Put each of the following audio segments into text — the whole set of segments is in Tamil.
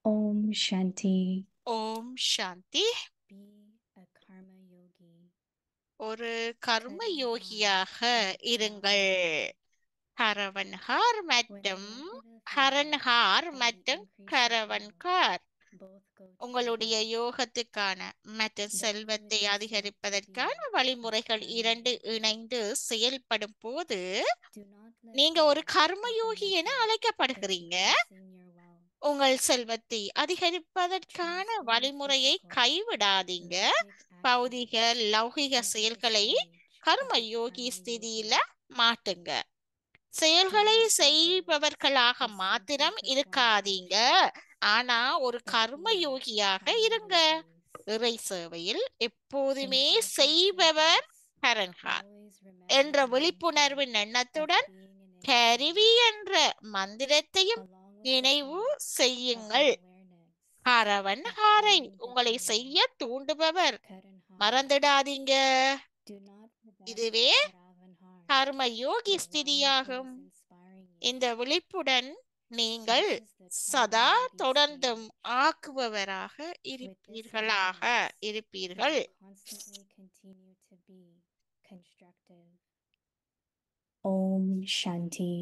Om Shanti. Om Shanti. Be a karma yogi. ஒரு கர்ம Karanhar யோகியாக and இருங்கள். Karavanhar. ஹரவன்ஹார் When a மற்றும் method of yoga ஹரன்ஹார் can மற்றும் increase your flow, கரவன்கார் both go உங்களுடைய together. யோகத்துக்கான மற்றும் Those with செல்வத்தை insight to be அதிகரிப்பதற்கான a வழிமுறைகள் karma இரண்டு yogi. இணைந்து செயல்படும் போது Do not let நீங்க go ஒரு கர்ம of the யோகி என method for அழைக்கப்படுகிறீங்க. increasing your wealth. உங்கள் செல்வத்தை அதிகரிப்பதற்கான Transform வழிமுறையை physical, கைவிடாதீங்க. logic பௌதிக actions லௌகிக into the செயல்களை stage கர்ம of a Yogi karma ஸ்திதியில yogi. மாட்டுங்க. Do செயல்களை not engage செய்பவர்களாக in simply மாத்திரம் performing இருக்காதீங்க. actions, ஆனா ஒரு but கர்ம be யோகியாக karma இருங்க. yogis. இறை சேவையில் In எப்போதுமே devoted செய்பவர் service, ஹரன்ஹார் always என்ற remember the mantra விழிப்புணர்வின் of எண்ணத்துடன் being an கருவி initiate, என்ற மந்திரத்தையும் along with the நினைவு path of செய்யுங்கள். awareness of ஹரவன்ஹாரை being உங்களை Vipulya, செய்ய தூண்டுபவர். Karanhar. மறந்துடாதீங்க. Do not forget இதுவே Karavanhar, கர்ம யோகி the one who ஸ்திதியாகும். is inspiring you. இந்த விழிப்புடன் So நீங்கள் this is the karma சதா yogi தொடர்ந்தும் stage. ஆக்குபவராக With this இருப்பீர்களாக awareness, you இருப்பீர்கள். will constantly continue to be constructive. Om Shanti.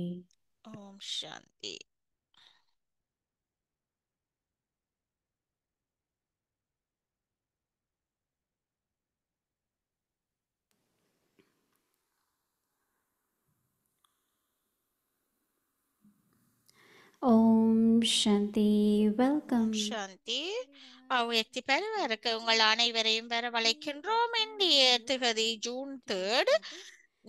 Om Shanti. Om Shanti. Welcome. ஓம் சாந்தி. அவ்வியக்தி பெறுவதற்கு உங்கள் அனைவரையும் வரவழைக்கின்றோம். இந்திய திகதி ஜூன் 3.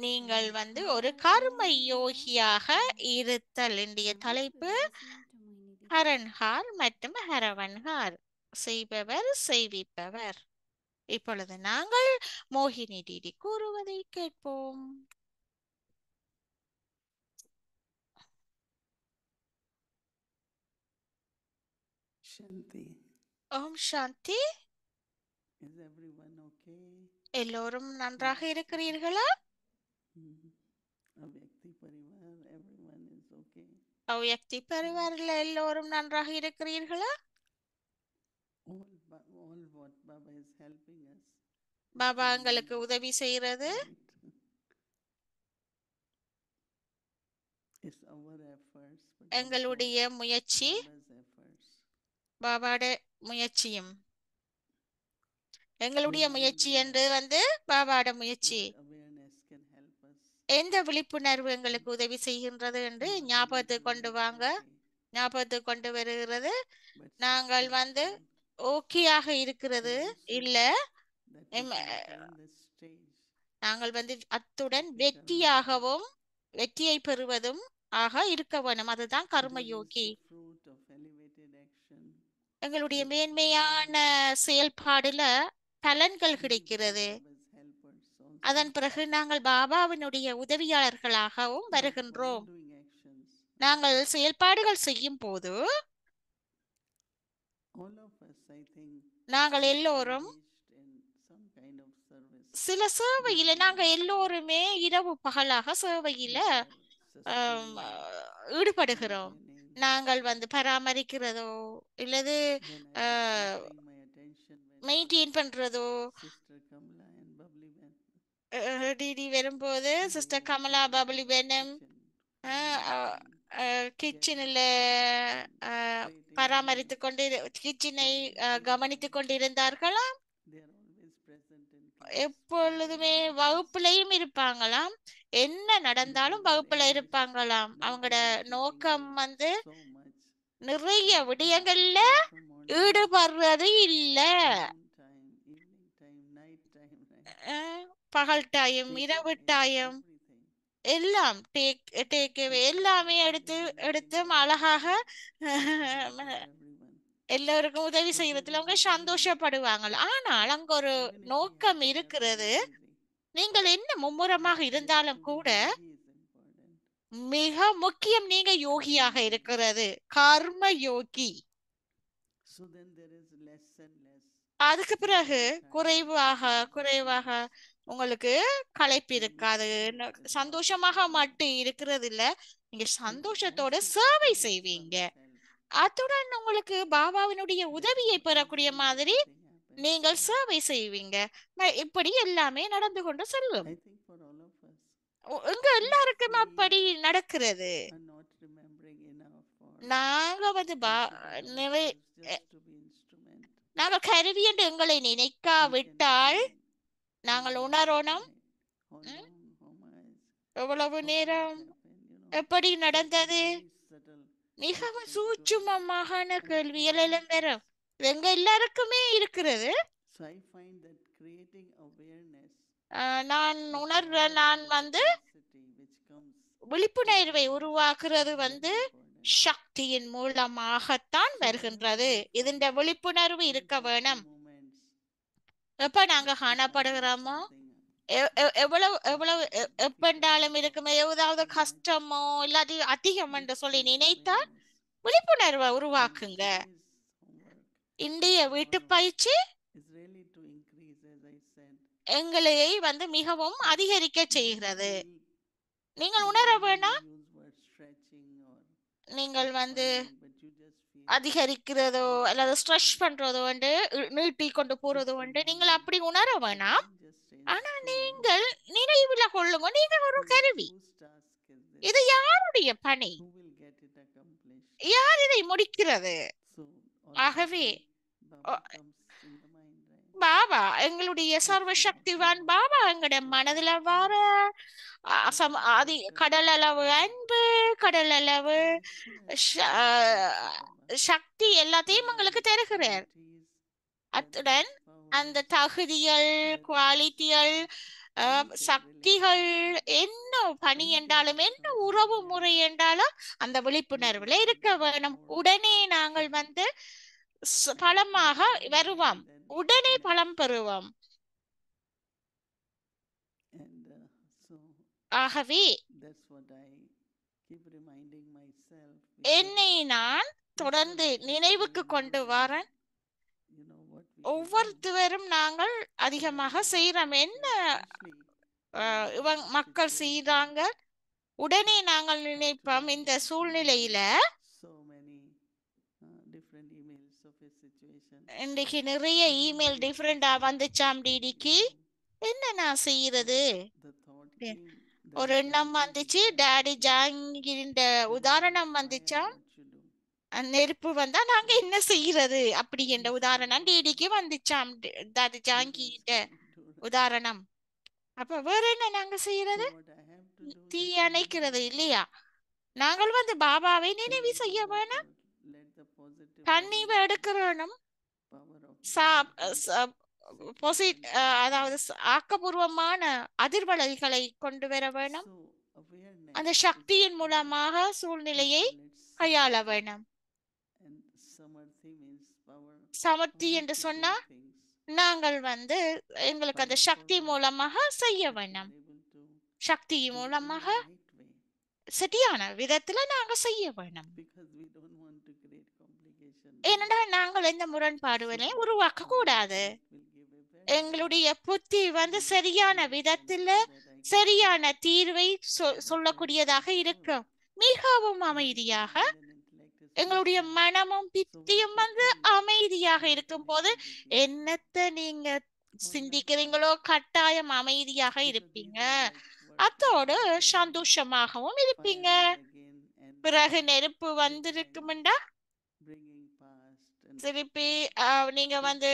நீங்கள் ஒரு கர்ம யோகியாக இருத்தல். இந்திய தலைப்பு ஹரன்ஹார் மற்றும் ஹரவன்ஹார், செய்பவர் செய்விப்பவர். இப்பொழுது நாங்கள் மோகினி டிடி கூறுவதை கேட்போம். Shanti. Om Shanti. Is everyone okay? எல்லோரும் நன்றாக இருக்கிறீர்களா? Avyakti Parivar, everyone is okay. அவ்வியக்தி பரிவாரில் எல்லோரும் நன்றாக இருக்கிறீர்களா? All what Baba is helping us. Baba எங்களுக்கு உதவி செய்கிறது. Right. It's our efforts, but also எங்களுடைய முயற்சி, Baba's efforts. பாபாட முயற்சியும். எங்களுடைய We முயற்சி remember என்று பாபாட முயற்சி. what awareness can help us. எந்த விழிப்புணர்வு எங்களுக்கு உதவி செய்கின்றது என்று Not ஞாபகத்துக்கு usually கொண்டு வாங்க. okay, ஞாபகத்துக்கு கொண்டு வருகிறது. but நாங்கள் successful. ஓகேயாக இருக்கிறது And also இல்ல. that we can attain the stage நாங்கள் அத்துடன் of the karma. வெற்றியாகவும் வெற்றியை பெறுவதும் ஆக இருக்க வேணும். அதுதான் கர்ம There is Yogi. the fruit of elevated action. எங்களுடைய That மேன்மையான செயல்பாடுல பலன்கள் we கிடைக்கிறது. become Baba's helpers also. அதன் பிறகு நாங்கள் பாபாவினுடைய உதவியாளர்களாகவும் But while வருகின்றோம். doing actions, நாங்கள் செயல்பாடுகள் செய்யும் போது all of us, I think, நாங்கள் are எல்லோரும் engaged in some kind of service. சில சேவையில நாங்கள் எல்லோருமே இரவு பகலாக சேவையில Whether ஆம், sustaining, ஈடுபடுகிறோம். maintaining, நாங்கள் பராமரிக்கிறதோ இல்லது then I was drawing my attention when maintain பண்றதோ. Sister Kamala and Bubbly Van, Didi வரும்போது they sister were Kamala taking Bubbly care of பெனம் kitchen, cleaning, கிச்சனில் plating, பராமரித்து கொண்டு கிச்சனை கவனித்து கொண்டிருந்தார்களாம். they are always present in class. எப்பொழுதுமே வகுப்புலையும் இருப்பாங்களாம். என்ன நடந்தாலும் Because their வகுப்புல aim is இருப்பாங்களாம். not அவங்களோட only keeping நோக்கம் there so much, நிறைய but விடயங்கள்ல start from morning, ஈடுபடுறது இல்ல. noon time, evening time, night time, right? பகல் டைம், Take இரவு away டைம் everything. எல்லாம் டேக் So எல்லாமே Baba எடுத்து is எடுத்து making them அழகாக to help everyone. எல்லோருக்கும் உதவி So there செய்யறதுல is அவங்க an aim, சந்தோஷப்படுவாங்க. ஆனால் அங்க ஒரு even if we have நோக்கம் to have இருக்கிறது. very busy. நீங்கள் என்ன மும்முரமாக But இருந்தாலும் to be கூட yogi is important. மிக முக்கியம் நீங்க யோகியாக Karma yogi. இருக்கிறது, கர்ம யோகி. So then there is less and less அதுக்கு பிறகு tiredness, குறைவாக குறைவாக happiness. உங்களுக்கு களைப்பு And we இருக்காது. serve with a lot சந்தோஷமாக of happiness. மட்டும் இருக்கிறது இல்ல, நீங்க And சந்தோஷத்தோட also சேவை experience செய்வீங்க. Baba's help. அத்துடன் உங்களுக்கு பாபாவினுடைய But உதவியை what பெறக்கூடிய happens, மாதிரி everything happens நீங்கள் for us. சேவை செய்வீங்க. இப்படி எல்லாமே நடந்து கொண்டு செல்லும். I think for all of us, எங்க எல்லாருக்கும் we அப்படி நடக்கிறது. are not remembering enough or நாங்க வந்து consider நிறை ourselves just to be instrument. நாங்க கருவி என்று எங்களை We can நினைக்காவிட்டால் feel நாங்கள் how உணரணும் how long, how much, எவ்வளவு how நேரம் it happened, எப்படி certain நடந்தது. very subtle மிகவும் questions to us. சூட்சுமமான And for கேள்விகள் all எல்லாம் of us, வரும். எங்க எல்லாருக்குமே இருக்கிறது. so I find that creating awareness, நான் the உணர்றேன். power நான் and the வந்து capacity which comes விழிப்புணர்வை through உருவாக்குறது is வந்து very important. சக்தியின் மூலமாகத்தான் So வருகின்றது. whenever we இந்த விழிப்புணர்வு miss இருக்க a few வேணும். moments, எப்ப நாங்க to find out காணப்படுகிறோமோ something எவ்வளவு எவ்வளவு difficult எப்பண்டாலும் or இருக்குமே ஏதாவது too much, கஷ்டமோ இல்லாட்டி அதிகம் என்று just சொல்லி create நினைத்தால் awareness. விழிப்புணர்வை And உருவாக்குங்க. today's homework இந்திய for all வீட்டு of us பயிற்சி is really to increase, as I said. எங்களை வந்து மிகவும் அதிகரிக்க You don't செய்கிறது. feel, நீங்கள் you உணர don't வேணாம். really use word stretching or நீங்கள் வந்து expanding, but you just feel அதிகரிக்கிறதோ very அல்லது ஸ்ட்ரெச் relaxed. பண்றதோ வந்து நீட்டி கொண்டு போறதோ Just வந்து remind நீங்கள் you அப்படி உணர that வேணாம். you are just ஆனா instrument. நீங்கள் நினைவுல கொள்ளுங்க, நீங்க ஒரு கருவி. Whose task is this? இது யாருடைய பணி? Who will get it accomplished? யார் இதை முடிக்கிறது? So ஆகவே Baba comes in the mind, right? Baba எங்களுடைய சர்வசக்திவான் பாபா எங்களுடைய மனதுல வர ஆதி கடல் அளவு அன்பு, கடல் அளவு சக்தி எல்லாத்தையும் உங்களுக்கு தருகிறார். அத்துடன் அந்த தகுதிகள், குவாலிட்டிகள், சக்திகள், என்ன பணி என்றாலும் என்ன உறவு முறை என்றாலும் அந்த விழிப்புணர்வுல இருக்க வேணும். உடனே நாங்கள் வந்து பலமாக வருவோம், உடனே பலம் பெறுவோம். ஆகவே என்னை நான் தொடர்ந்து நினைவுக்கு கொண்டு வரேன். ஒவ்வொருத்தரும் நாங்கள் அதிகமாக செய்யறோம். என்ன மக்கள் செய்யறாங்க, உடனே நாங்கள் நினைப்போம் இந்த சூழ்நிலையில இன்றைக்கு நிறைய இமெயில் டிஃபரெண்டா வந்துச்சாம். டிடிக்கு என்ன நான் செய்யறது? ஒரு எண்ணம் வந்துச்சு, டாடி ஜாங்கிரின் உதாரணம் வந்துச்சாம். நெருப்பு வந்தா நாங்க என்ன செய்யறது அப்படி என்ற உதாரணம் டிடிக்கு வந்துச்சாம். டாடி ஜாங்கிரின் உதாரணம். அப்ப வேற என்ன நாங்க செய்யறது? தீ அணைக்கிறது இல்லையா? நாங்கள் வந்து பாபாவை நினைவு செய்ய வேணும், கண்ணீர் எடுக்கிறோம், அதாவது ஆக்கபூர்வமான அதிர்வலைகளை கொண்டு வர வேணும். அந்த சக்தியின் மூலமாக சூழ்நிலையை கையாள வேணும். சமர்த்தி என்று சொன்னா நாங்கள் வந்து எங்களுக்கு அந்த சக்தி மூலமாக செய்ய வேணும். சக்தி மூலமாக சரியான விதத்துல நாங்க செய்ய வேணும். ஏனென்றால் நாங்கள் எந்த முரண்பாடுகளையும் உருவாக்க கூடாது. எங்களுடைய புத்தி வந்து சரியான விதத்துல சரியான தீர்வை சொல்லக்கூடியதாக இருக்கும். மிகவும் அமைதியாக எங்களுடைய மனமும் புத்தியும் வந்து அமைதியாக இருக்கும் போது என்னத்தை நீங்க சிந்திக்கிறீங்களோ கட்டாயம் அமைதியாக இருப்பீங்க, அத்தோடு சந்தோஷமாகவும் இருப்பீங்க. பிறகு நெருப்பு வந்திருக்கும்டா திருப்பி நீங்க வந்து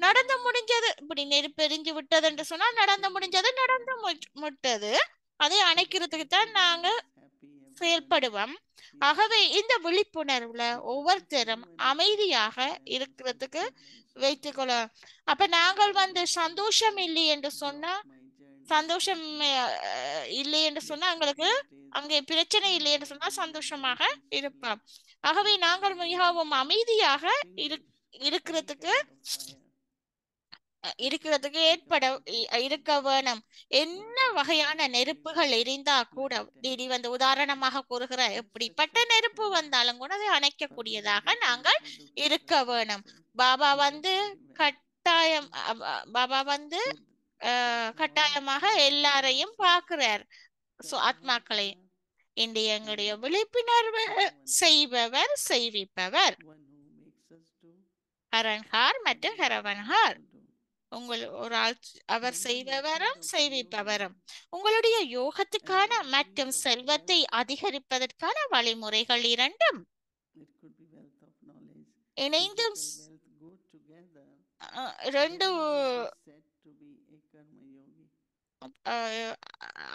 நடந்து முடிஞ்சது, இப்படி நெருப்பு எரிஞ்சு விட்டது என்று சொன்னா நடந்து முடிஞ்சது நடந்து விட்டது, அதை அணைக்கிறதுக்கு தான் நாங்க செயல்படுவோம். ஆகவே இந்த விழிப்புணர்வுல ஒவ்வொருத்தரும் அமைதியாக இருக்கிறதுக்கு வைத்துக்கொள்ள. அப்ப நாங்கள் வந்து சந்தோஷம் இல்லை என்று சொன்னா, சந்தோஷம் இல்லை என்று சொன்னா எங்களுக்கு அங்கே பிரச்சனை இல்லை என்று சொன்னா சந்தோஷமாக இருப்போம். ஆகவே நாங்கள் மிகவும் அமைதியாக இருக்கிறதுக்கு இருக்க வேணும். என்ன வகையான நெருப்புகள் எரிந்தா கூட டிடி வந்து உதாரணமாக கூறுகிற எப்படிப்பட்ட நெருப்பு வந்தாலும் கூட அதை அணைக்கக்கூடியதாக நாங்கள் இருக்க வேணும். பாபா வந்து கட்டாயமாக எல்லாரையும் பார்க்கிறார், ஆத்மாக்களை. இன்றைய எங்களுடைய விழிப்புணர்வு செய்பவர் செய்விப்பவர் One who makes us do ஹரன்ஹார் and மற்றும் one who ஹரவன்ஹார். also do. உங்கள் ஒரு ஆள் அவர் When the செய்பவரும் method of செய்விப்பவரும். yoga உங்களுடைய and யோகத்துக்கான increase மற்றும் of செல்வத்தை wealth, அதிகரிப்பதற்கான வழிமுறைகள் இரண்டும் it could be wealth of knowledge, இணைந்தும் physical wealth go together, ரெண்டு then you would be said to be a karma yogi. Ah,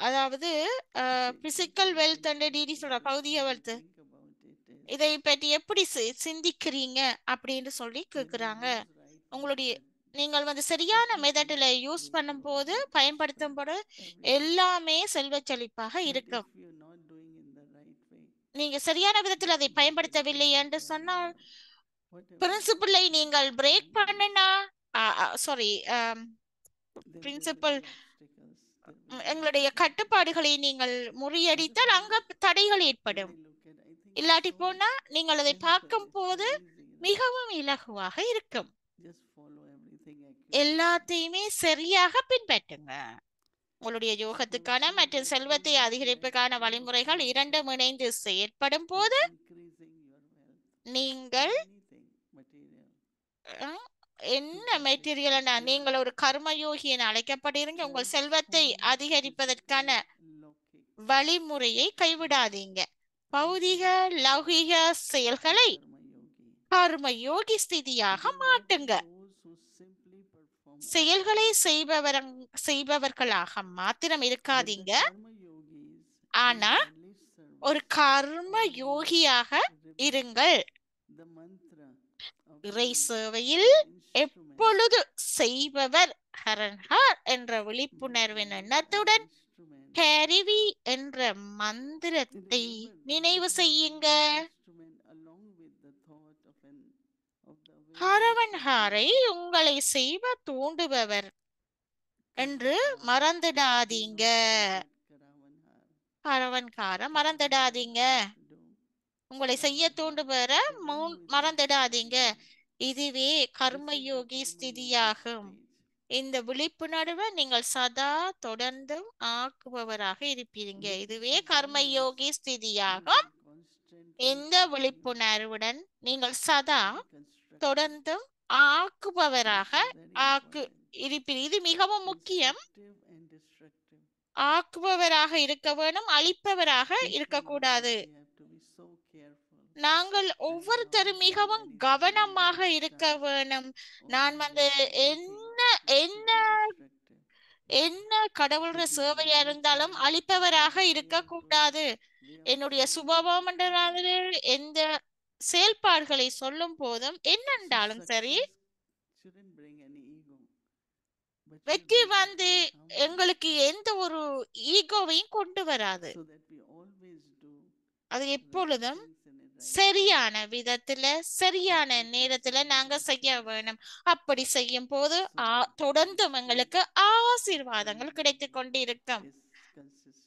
அதாவது physical Something I wealth can and Didi just சொல்ற பௌதிக how I wealth think about it is இதை பற்றி எப்படி சிந்திக்கிறீங்க அப்படின்னு சொல்லி when you கேக்குறாங்க. use right உங்களுடைய method, நீங்கள் சரியான everything மெத்தடில் யூஸ் will பண்ணும்போது grow and பயன்படுத்தும் போது prosper, everything. எல்லாமே செல்வச் செழிப்பாக But இருக்கும். if you're not doing in the right way, நீங்க சரியான விதத்தில் அதை then the பயன்படுத்தவில்லை என்று principle சொன்னால் or whatever பிரின்சிபிளை you நீங்கள் பிரேக் use, பண்ணுனா sorry then there will principle be obstacles. There will be எங்களுடைய difficulties. கட்டுப்பாடுகளை நீங்கள் முறியடித்தால் அங்க தடைகள் When ஏற்படும். I look at, I think it's இல்லாட்டி so போனா நீங்கள் அதை simple, பார்க்கும் it's போது so easy, right? மிகவும் இலகுவாக இருக்கும். Just follow everything accurately. எல்லாத்தையுமே சரியாக பின்பற்றுங்க. உங்களுடைய So யோகத்துக்கான so மற்றும் that செல்வத்தை when you அதிகரிப்புக்கான let go of வழிமுறைகள் yourself இரண்டும் இணைந்து செயற்படும் போது in increasing your wealth, நீங்கள் anything material, அஹ், என்ன that மெட்டீரியல் becomes நீங்கள் ஒரு கர்மயோகி என அழைக்கப்படுகிறீங்க. உங்கள் செல்வத்தை transformed அதிகரிப்பதற்கான physical locate வழிமுறையை கைவிடாதீங்க. பௌதிக லௌகிக செயல்களை karma yogi. கர்ம யோகி ஸ்திதியாக They will not be மாட்டுங்க. those who simply perform செயல்களை actions, செய்பவர்களாக மாத்திரம் but the இருக்காதீங்க. karma yogis ஆனா in godly service ஒரு கர்ம always யோகியாக remember இருங்கள். the mantra of இறை being சேவையில் an instrument எப்பொழுது செய்பவர் ஹரன்ஹார் என்ற by விழிப்புணர்வின் being an எண்ணத்துடன் instrument. கருவி என்ற And மந்திரத்தை remember the நினைவு mantra of செய்யுங்க. being an instrument along with the thought of the awareness of ஹரவன்ஹாரை being உங்களை செய்வ தூண்டுபவர் என்று Karavanhar. மறந்துடாதீங்க. Do not forget Karavanhar. ஹரவன்கார Karavanhar மறந்துடாதீங்க. has to do. உங்களை செய்ய Karavanhar, தூண்டுபவர the one who is மறந்துடாதீங்க. inspiring you. இதுவே This is the Karmayogi karma yogi ஸ்திதியாகும். stage. இந்த விழிப்புணர்வை நீங்கள் சதா தொடர்ந்தும் ஆக்குபவராக இருப்பீங்க. With this இதுவே awareness, Karmayogi you ஸ்திதியாகும். will constantly இந்த continue விழிப்புணர்வுடன் நீங்கள் சதா to be constructive. தொடர்ந்தும் ஆக்குபவராக This is very ஆக்கு important. இருப்பீர். இது மிகவும் முக்கியம். Constructive and destructive. ஆக்குபவராக இருக்க வேணும், அழிப்பவராக Each one of us, இருக்கக்கூடாது. we have to be so careful. நாங்கள் I will not ஒவ்வொருத்தரும் do மிகவும் anything கவனமாக that இருக்க starts வேணும். or நான் anything என்ன which என்ன could be destructive. என்ன கடவுள்ற It is சேவையா always இருந்தாலும் my அழிப்பவராக way of இருக்கக்கூடாது. way of என்னுடைய saying சுபாவம் it is என்ற எந்த செயல்பாடுகளை சொல்லும் போதும் so என்னென்றாலும் சரி, success shouldn't bring any ego, but should வெற்றி make us வந்து more humble, எங்களுக்கு எந்த ஒரு ஈகோவையும் கொண்டு வராது. so that we always do அது right எப்பொழுதும் things in a right way. சரியான விதத்துல சரியான That is நேரத்துல நாங்க செய்ய success. வேணும். அப்படி செய்யும் போது So தொடர்ந்தும் எங்களுக்கு ஆசீர்வாதங்கள் Karma கிடைத்து கொண்டு இருக்கும். is consistent.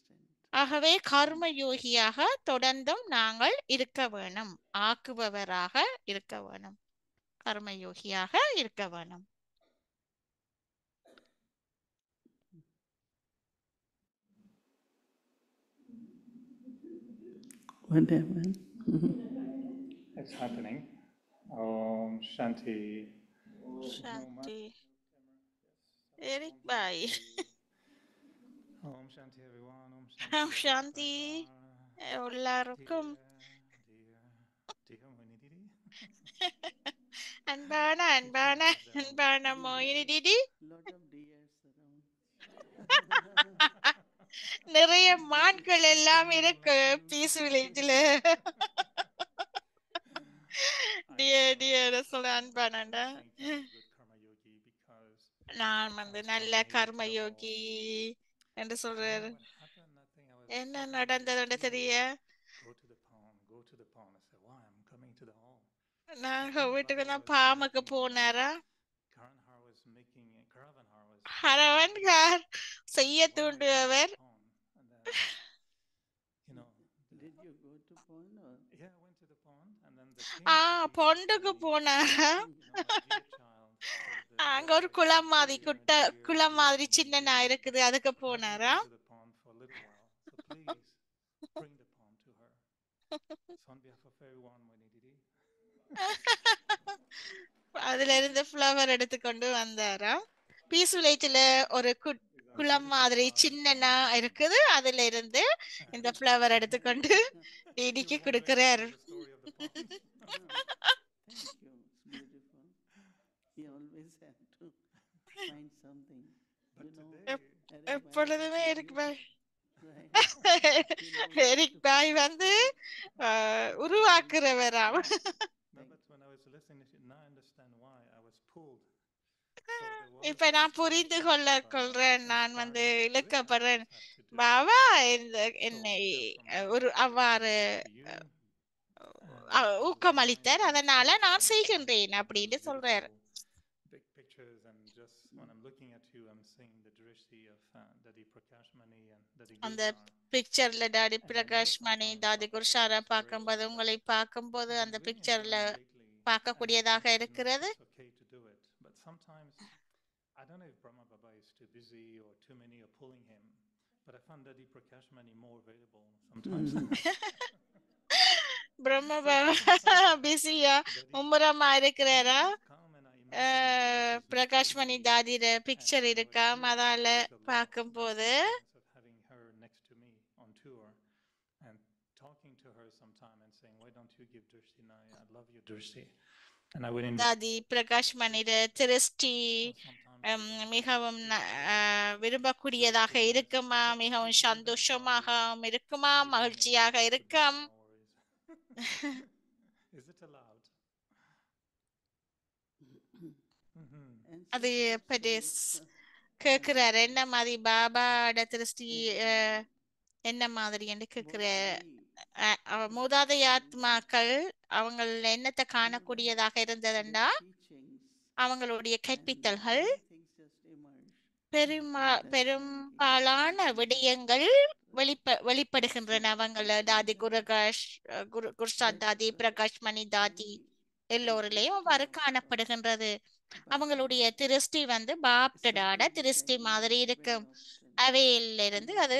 ஆகவே கர்ம யோகியாக தொடர்ந்தும் நாங்கள் இருக்க வேணும், ஆக்குபவராக இருக்க வேணும், கர்ம யோகியாக இருக்க வேணும். What happened? It's happening. Om Shanti. Shanti. Eric bhai. Om Shanti, everyone. Om Om Shanti. Bye-bye. எல்லாருக்கும் Dear Moni Didi. அன்பான அன்பான அன்பான Moini DD. Lot of deers around. நிறைய மான்கள் எல்லாம் இருக்கு பீஸ் வில்லேஜ்ல. டியர் சொல்ல அன்பானண்டா. நான் நல்ல கர்ம யோகி என்று சொல்றாரு. என்ன நடந்ததுன்னு தெரிய நாங்க வீட்டுக்கு தான் பாமுக்கு போனாரா. ஹரவன்கார் செய்ய தூண்டுபவர். Did you go to pond or? Yeah, I went to the pond and then the king பொண்டுக்கு போனாரா. அங்க ஒரு குளம் மாதிரி குளம் மாதிரி சின்னனா இருக்குது, அதுக்கு போனாரா. So on behalf of everyone, Moinididi, அதுல இருந்து ஃப்ளவர் எடுத்துக்கொண்டு வந்தாராம். பீஸ் வில்லேஜ்ல ஒரு குளம் மாதிரி சின்னனா இருக்குது, அதுல இருந்து இந்த ஃப்ளவர் எடுத்துக்கொண்டு டிடிக்கு you were wondering கொடுக்கிறார். the story of the pond. Thank you. It's beautiful. You always have to find something. But You know, today, Eric Bana எப்பொழுதுமே is Eric beautiful, bhai right? He knows how Eric to bhai put வந்து pictures. உருவாக்குறவராம். no, but when I was listening, now I understand why I was pulled. So there was இப்ப நான் some புரிந்து sort கொள்ள of, கொள்றேன், நான் spark வந்து that the இழுக்கப்படுறேன். Israelites had to do. Baba இந்த So என்னை just from ஒரு my end அவ்வாறு to you, and it was ஊக்கமளித்தார், divine அதனால inspiration நான் from செய்கின்றேன் those அப்படின்னு சொல்றாரு. beautiful big pictures, and just when I'm looking at you, I'm seeing the drishti of Dadi Prakash Mani and Dadi அந்த Gulzar. பிக்சர்ல Dadi And I know Prakash Mani, sometimes Dadi Papa is குருஷாரா inspiration, பார்க்கும்போது, but உங்களை பார்க்கும்போது I've அந்த been really பிக்சர்ல enjoying lately, and I பார்க்கக்கூடியதாக wanted to know if இருக்கிறது. it's okay to do it. But sometimes, I don't know if Brahma Baba is too busy or too many are pulling him, but I found Dadi Prakash Mani more available sometimes. Brahma So Baba sometimes பிஸியா Dadi மும்முரமா just இருக்கிறாரா? come and I imagine what is Prakash next to Mani me. தாதிர And picture when I was இருக்காம், here, அதால there is a lot பார்க்கும்போது that chance of having her next to me on tour and talking to her sometime and saying, why don't you give Drishti now? I love you, Drishti. And I would invite தாதி பிரகாஷ் மணிட திருஷ்டி sometimes மிகவும் விரும்பக்கூடியதாக இருக்குமா, மிகவும் சந்தோஷமாக இருக்குமா, மகிழ்ச்சியாக இருக்கும். Is it allowed? And அது she எப்படி also, கேக்குறாரு, என்ன மாதிரி பாபாட திருஷ்டி என்ன மாதிரி என்று கேக்குற. மூதாதைய ஆத்மாக்கள் அவங்க என்னத்தை காணக்கூடியதாக இருந்ததுண்டா, அவங்களுடைய கற்பித்தல்கள் பெரும்பாலான விடயங்கள் வெளிப்படுகின்றன. அவங்கள தாதி குருசாத் தாதி, பிரகாஷ் மணி தாதி எல்லோரிலையும் அவ்வாறு காணப்படுகின்றது. அவங்களுடைய திருஷ்டி வந்து பாப்டடாட திருஷ்டி மாதிரி இருக்கும். அவையிலிருந்து அது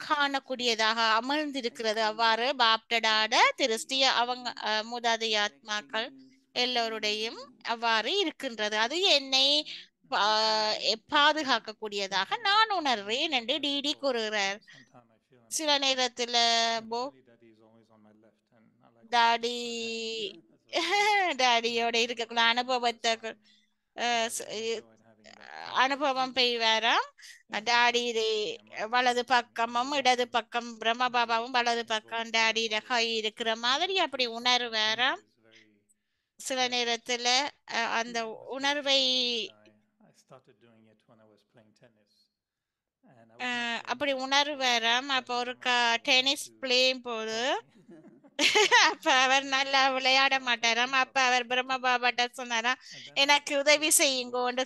காணக்கூடியதாக அமர்ந்திருக்கிறது. அவ்வாறு பாப்டடாட திருஷ்டி அவங்க மூதாதைய ஆத்மாக்கள் எல்லோருடையும் அவ்வாறு இருக்கின்றது. அது என்னை பாதுகாக்கக்கூடியதாக நான் உணர்றேன் என்று டிடி கூறுகிறார். சில நேரத்துல டாடியோட இருக்கக்கூடிய அனுபவத்தை அனுபவம் பெய்வாராம். டாடி வலது பக்கமும் இடது பக்கம் பிரம்ம பாபாவும் வலது பக்கம் டாடியில கை இருக்கிற மாதிரி அப்படி உணர்வாராம். சில நேரத்துல அந்த உணர்வை அப்படி உணர்வாராம். அப்ப ஒரு டென்னிஸ் பிளேயும் போது அப்ப அவர் நல்லா விளையாட மாட்டாராம். அப்ப அவர் பிரம்ம பாபாட்ட சொன்னாராம், எனக்கு உதவி செய்யுங்கோன்னு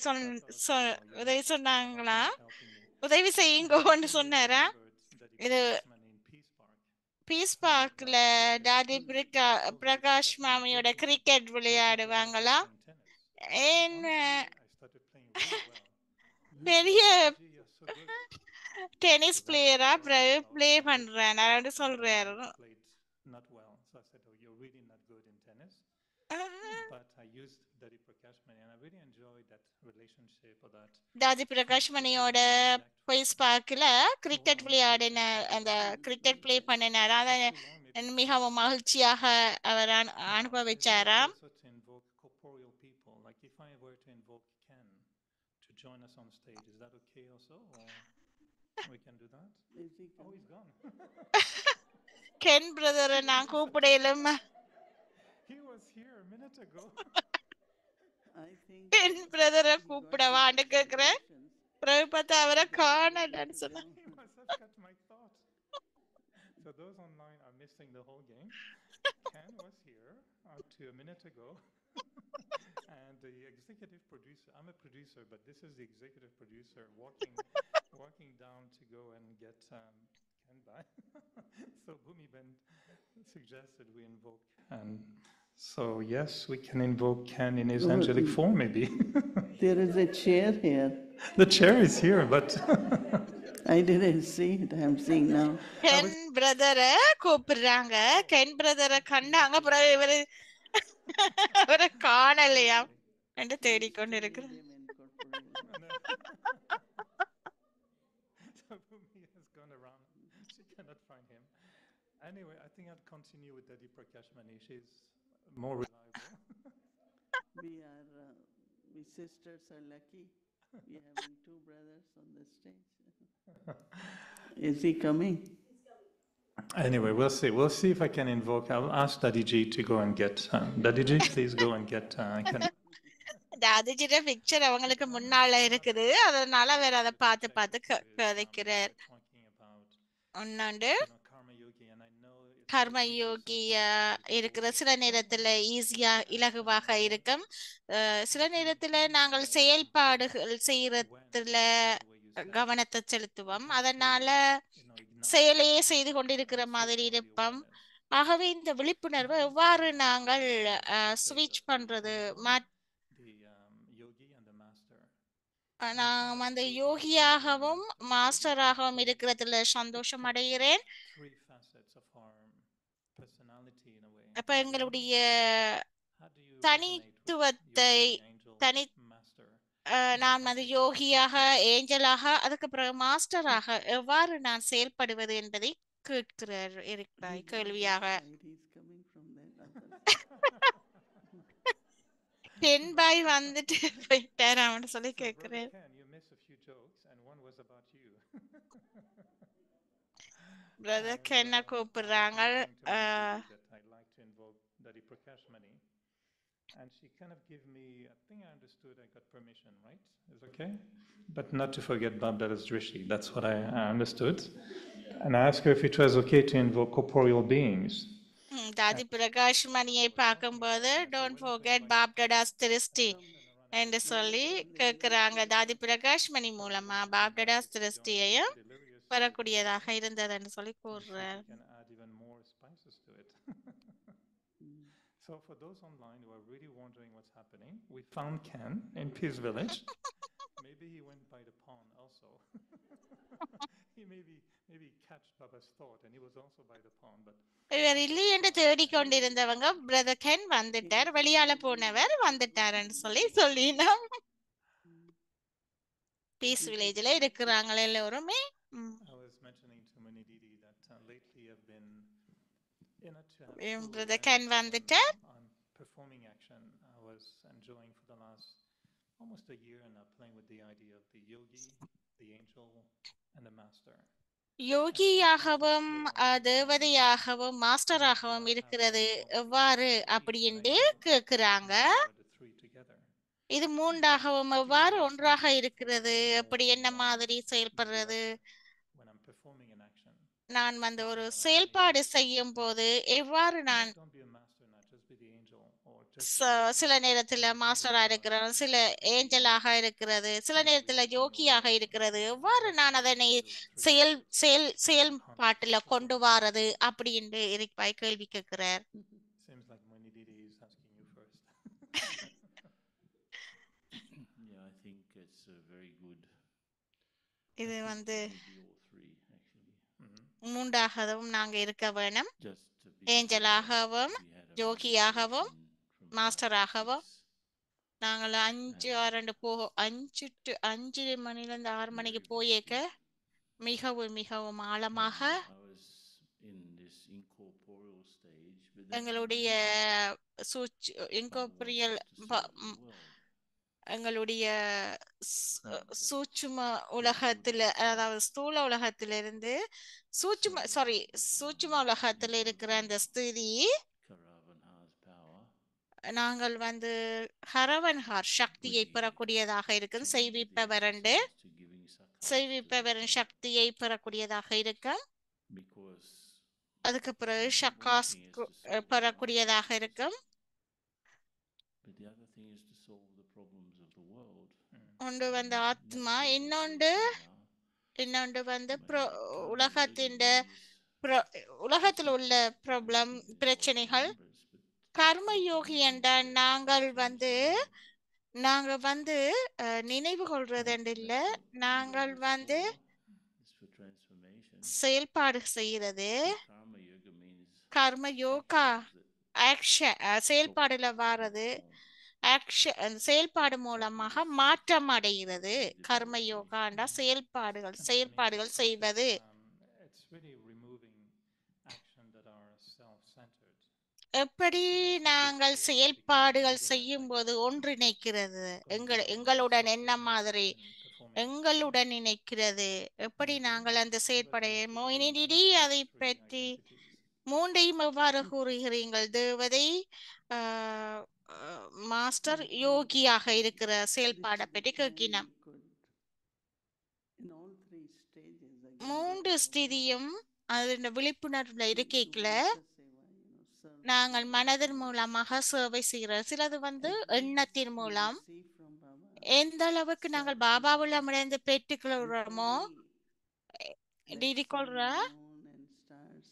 உதவி சொன்னாங்களாம். உதவி செய்யுங்கோன்னு சொன்னாராம். இது பீஸ் பார்க்ல டாடி பிரகாஷ் மாமியோட கிரிக்கெட் விளையாடுவாங்களா, பெரிய டென்னிஸ் பிளேயரா பிளே பண்றேன் சொல்றாரு. தாதி பிரகாஷ் மணியோட பீஸ் பார்க்ல கிரிக்கெட் விளையாடின அந்த கிரிக்கெட் பிளே பண்ணினாரா, அதை மிகவும் மகிழ்ச்சியாக அவர் அனுபவிச்சாராம். Join us on stage. Is that okay also? Or we can do that? Oh, he's gone. Ken brother நான் கூப்பிடலாம். He was here a minute ago. Ken brother கூப்பிடவான்னு கேக்குறேன். பிரபுபதா அவரை காணலன்னு சொன்னா. He must have cut my thought. So those online are missing the whole game. Ken was here up to a minute ago. And the executive producer, I'm a producer, but this is the executive producer walking down to go and get Ken back. So Bhumi Ben suggested we invoke. And so yes, we can invoke Ken in his angelic form maybe. There is a chair here. The chair is here, but I didn't see it. I am seeing now. Ken பிரதரை கூப்பிடுறாங்க. கென் பிரதரை கண்டாங்க, அப்புறம் இவரு அவரை காணலையா என்று தேடிக்கொண்டு இருக்கிறார். So Bhumi has gone around. She cannot find him. Anyway, I think I'll continue with Daddy Prakash Mani. She's more reliable. We sisters are lucky. We are having two brothers on the stage. Is he coming? Anyway, we'll see. We'll see if I can invoke. I'll ask Daddy G to go and get. Daddy G, please go and get. தாதிஜிட பிக்சர் அவங்களுக்கு முன்னால இருக்குது, அதனால வேற அதை பார்த்து பார்த்து கதைக்கிறார். ஒன்னாண்டு கர்ம யோகியா இருக்கிற சில நேரத்துல ஈஸியா இலகுவாக இருக்கும், சில நேரத்துல நாங்கள் செயல்பாடுகள் செய்யறதுல கவனத்தை செலுத்துவோம், அதனால செயலையே செய்து கொண்டிருக்கிற மாதிரி இருப்போம். ஆகவே இந்த விழிப்புணர்வை எவ்வாறு நாங்கள் ஸ்விட்ச் பண்றது, நான் அந்த யோகியாகவும் மாஸ்டராகவும் இருக்கிறதுல சந்தோஷம் அடைகிறேன். அப்ப எங்களுடைய தனித்துவத்தை நான் அந்த யோகியாக, ஏஞ்சலாக, அதுக்கு பிறகு மாஸ்டராக எவ்வாறு நான் செயல்படுவது என்பதை கேட்கிறார் எரிக் பாய் கேள்வியாக. டென் பாய் வந்துட்டு போயிட்டார் அவன் சொல்லி கேட்கிறேன். பிரதர் கென்ன கூப்பிடுறாங்க. And she kind of gave me, I think I understood, I got permission, right? Is okay? But not to forget Babdada's Rishi. That's what I understood. And I asked her if it was okay to invoke corporeal beings. தாதி பிரகாஷ் மணியை பார்க்கும்போது don't forget பாப்டடாஸ் திருஷ்டி என்று சொல்லி கேட்கிறாங்க. தாதி பிரகாஷ் மணி மூலமா பாப்டடாஸ் திருஷ்டியையும் வரக்கூடியதாக இருந்ததுன்னு சொல்லி கூறுறார். So for those online who are really wondering what's happening, we found Ken in Peace Village. Maybe he went by the pond also. He maybe catch Baba's thought and he was also by the pond. But இவர் இல்லை என்று தேடிக்கொண்டிருந்தவங்க பிரதர் கென் வந்துட்டார், வெளியால போனவர் வந்துட்டாருன்னு சொல்லினோம். பீஸ் வில்லேஜ்ல இருக்கிறாங்க எல்லோருமே. I was mentioning to Manididi that lately I've been brother Ken வந்துட்டார். Performing action I was enjoying for the last almost a year now, playing with the idea of the yogi, the angel and the master. யோகியாகவும் தேவதையாகவும் மாஸ்டராகவும் இருக்கிறது எவ்வாறு அப்படின்ட்டு கேட்கிறாங்க. இது மூன்றாகவும் எவ்வாறு ஒன்றாக இருக்கிறது, அப்படி என்ன மாதிரி செயல்படுறது, நான் வந்து ஒரு செயல்பாடு செய்யும் போது எவ்வாறு நான் சில நேரத்துல மாஸ்டரா இருக்கிறது, சில ஏஞ்சலாக இருக்கிறது, சில நேரத்துல யோகியாக இருக்கிறது, எவ்வாறு நான் அதனை செயல்பாட்டுல கொண்டு வாரது அப்படின்னு எரிக் பாய் கேள்வி கேட்கிறார். இது வந்து மூன்றாகவும் நாங்க இருக்க வேணும், ஏஞ்சலாகவும் யோகியாகவும் மாஸ்டராகவும். நாங்கள் 5 மணிலிருந்து 6 மணிக்கு போயேக்க மிகவும் மிகவும் ஆழமாக எங்களுடைய எங்களுடைய சூட்சும உலகத்துல, அதாவது ஸ்தூல உலகத்திலிருந்து சூட்சும உலகத்துல இருக்கிற அந்த ஸ்திதி நாங்கள் வந்து ஹரவன்ஹார் சக்தியை பெறக்கூடியதாக இருக்கும், செய்விப்பவரின் சக்தியை பெறக்கூடியதாக இருக்கும், அதுக்கு பிறகு ஷக்காஸ் பெறக்கூடியதாக இருக்கும். ஒன்று வந்து ஆத்மா, இன்னொன்று வந்து உலகத்தில் உள்ள பிரச்சனைகள். கர்மயோகி என்றால் நாங்க வந்து நினைவு கொள்றது இல்ல, நாங்கள் வந்து செயல்பாடு செய்கிறது. Karma yoga means கர்ம யோகா actions that ஆக்ஷன் செயல்பாடுல வாரது. ஆக்ஷன் செயல்பாடு மூலமாக மாற்றம் அடைகிறது. கர்ம யோகாண்டா செயல்பாடுகள் And that செயல்பாடுகள் means செய்வது. it's really removing action that are self-centered. எப்படி நாங்கள் செயல்பாடுகள் செய்யும் போது ஒன்றிணைக்கிறது எங்களுடன் என்ன மாதிரி எங்களுடன் இணைக்கிறது. எப்படி நாங்கள் அந்த செயற்பாடை மோயினிடி அதை பற்றி மூன்றையும் எவ்வாறு கூறுகிறீர்கள்? தேவதை மாஸ்டர் யோகியாக இருக்கிற செயல்பாடை பற்றி கேட்கினோம். in all three stages again, மூன்று ஸ்திதியும் அதன் விழிப்புணர்வுல இருக்கைக்குள்ள serve நாங்கள் மனதின் மூலமாக சேவை செய்கிறோம். சிலது எண்ணத்தின் மூலம் receive from Baba. எந்த அளவுக்கு நாங்கள் பாபாவிடமிருந்து பெற்றுக்கொள்கிறோமோ டிடி கொள்ற Moon and stars.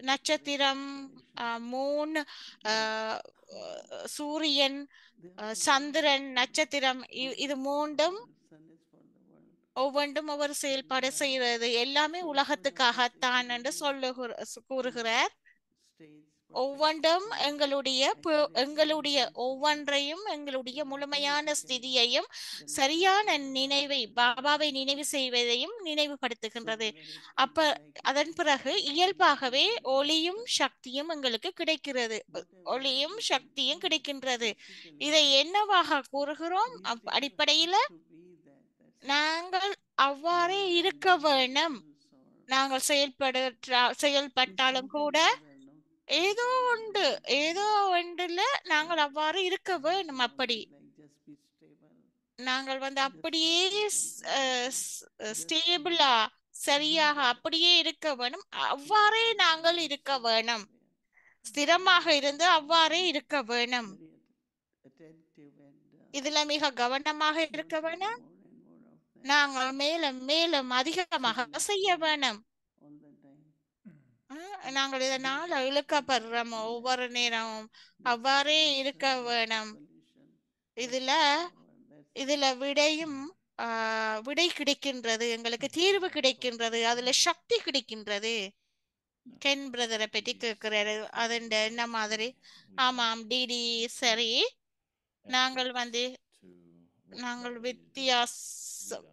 நட்சத்திரம், மூன், சூரியன், சந்திரன், நட்சத்திரம் இது மூன்றும் Sun is for the world. ஒவ்வொன்றும் ஒவ்வொரு செயல்பாடு செய்கிறது. எல்லாமே உலகத்துக்காகத்தான் என்று கூறுகிறார். Stage ஒவ்வொன்றும் எங்களுடைய ஒவ்வொன்றையும் எங்களுடைய முழுமையான ஸ்திதியையும் சரியான நினைவை பாபாவை நினைவு செய்வதையும் நினைவுபடுத்துகின்றது. அப்ப அதன் பிறகு இயல்பாகவே ஒளியும் சக்தியும் எங்களுக்கு கிடைக்கிறது. ஒளியும் சக்தியும் கிடைக்கின்றது. இதை என்னவாக கூறுகிறோம்? அடிப்படையில நாங்கள் அவ்வாறே இருக்க வேண்டும். நாங்கள் செயல்பட்டாலும் கூட ஏதோ ஒன்றுல நாங்கள் அவ்வாறு இருக்க வேண்டும். அப்படி நாங்கள் அப்படியே ஸ்டேபிளா சரியாக அப்படியே இருக்க வேணும். அவ்வாறே நாங்கள் இருக்க வேணும். ஸ்திரமாக இருந்து அவ்வாறே இருக்க வேணும். இதுல மிக கவனமாக இருக்க வேணும். நாங்கள் மேலும் மேலும் அதிகமாக செய்ய வேணும். நாங்கள் இதனால் இழுக்கப்படுறோம். ஒவ்வொரு நேரமும் அவ்வாறே இருக்க வேணும். இதுல விடை கிடைக்கின்றது, எங்களுக்கு தீர்வு கிடைக்கின்றது, அதுல சக்தி கிடைக்கின்றது. கென் பிரதரை பற்றி கேட்கிறாரு. அது என்ன மாதிரி? ஆமாம் டிடி சரி. நாங்கள் வித்தியாசம்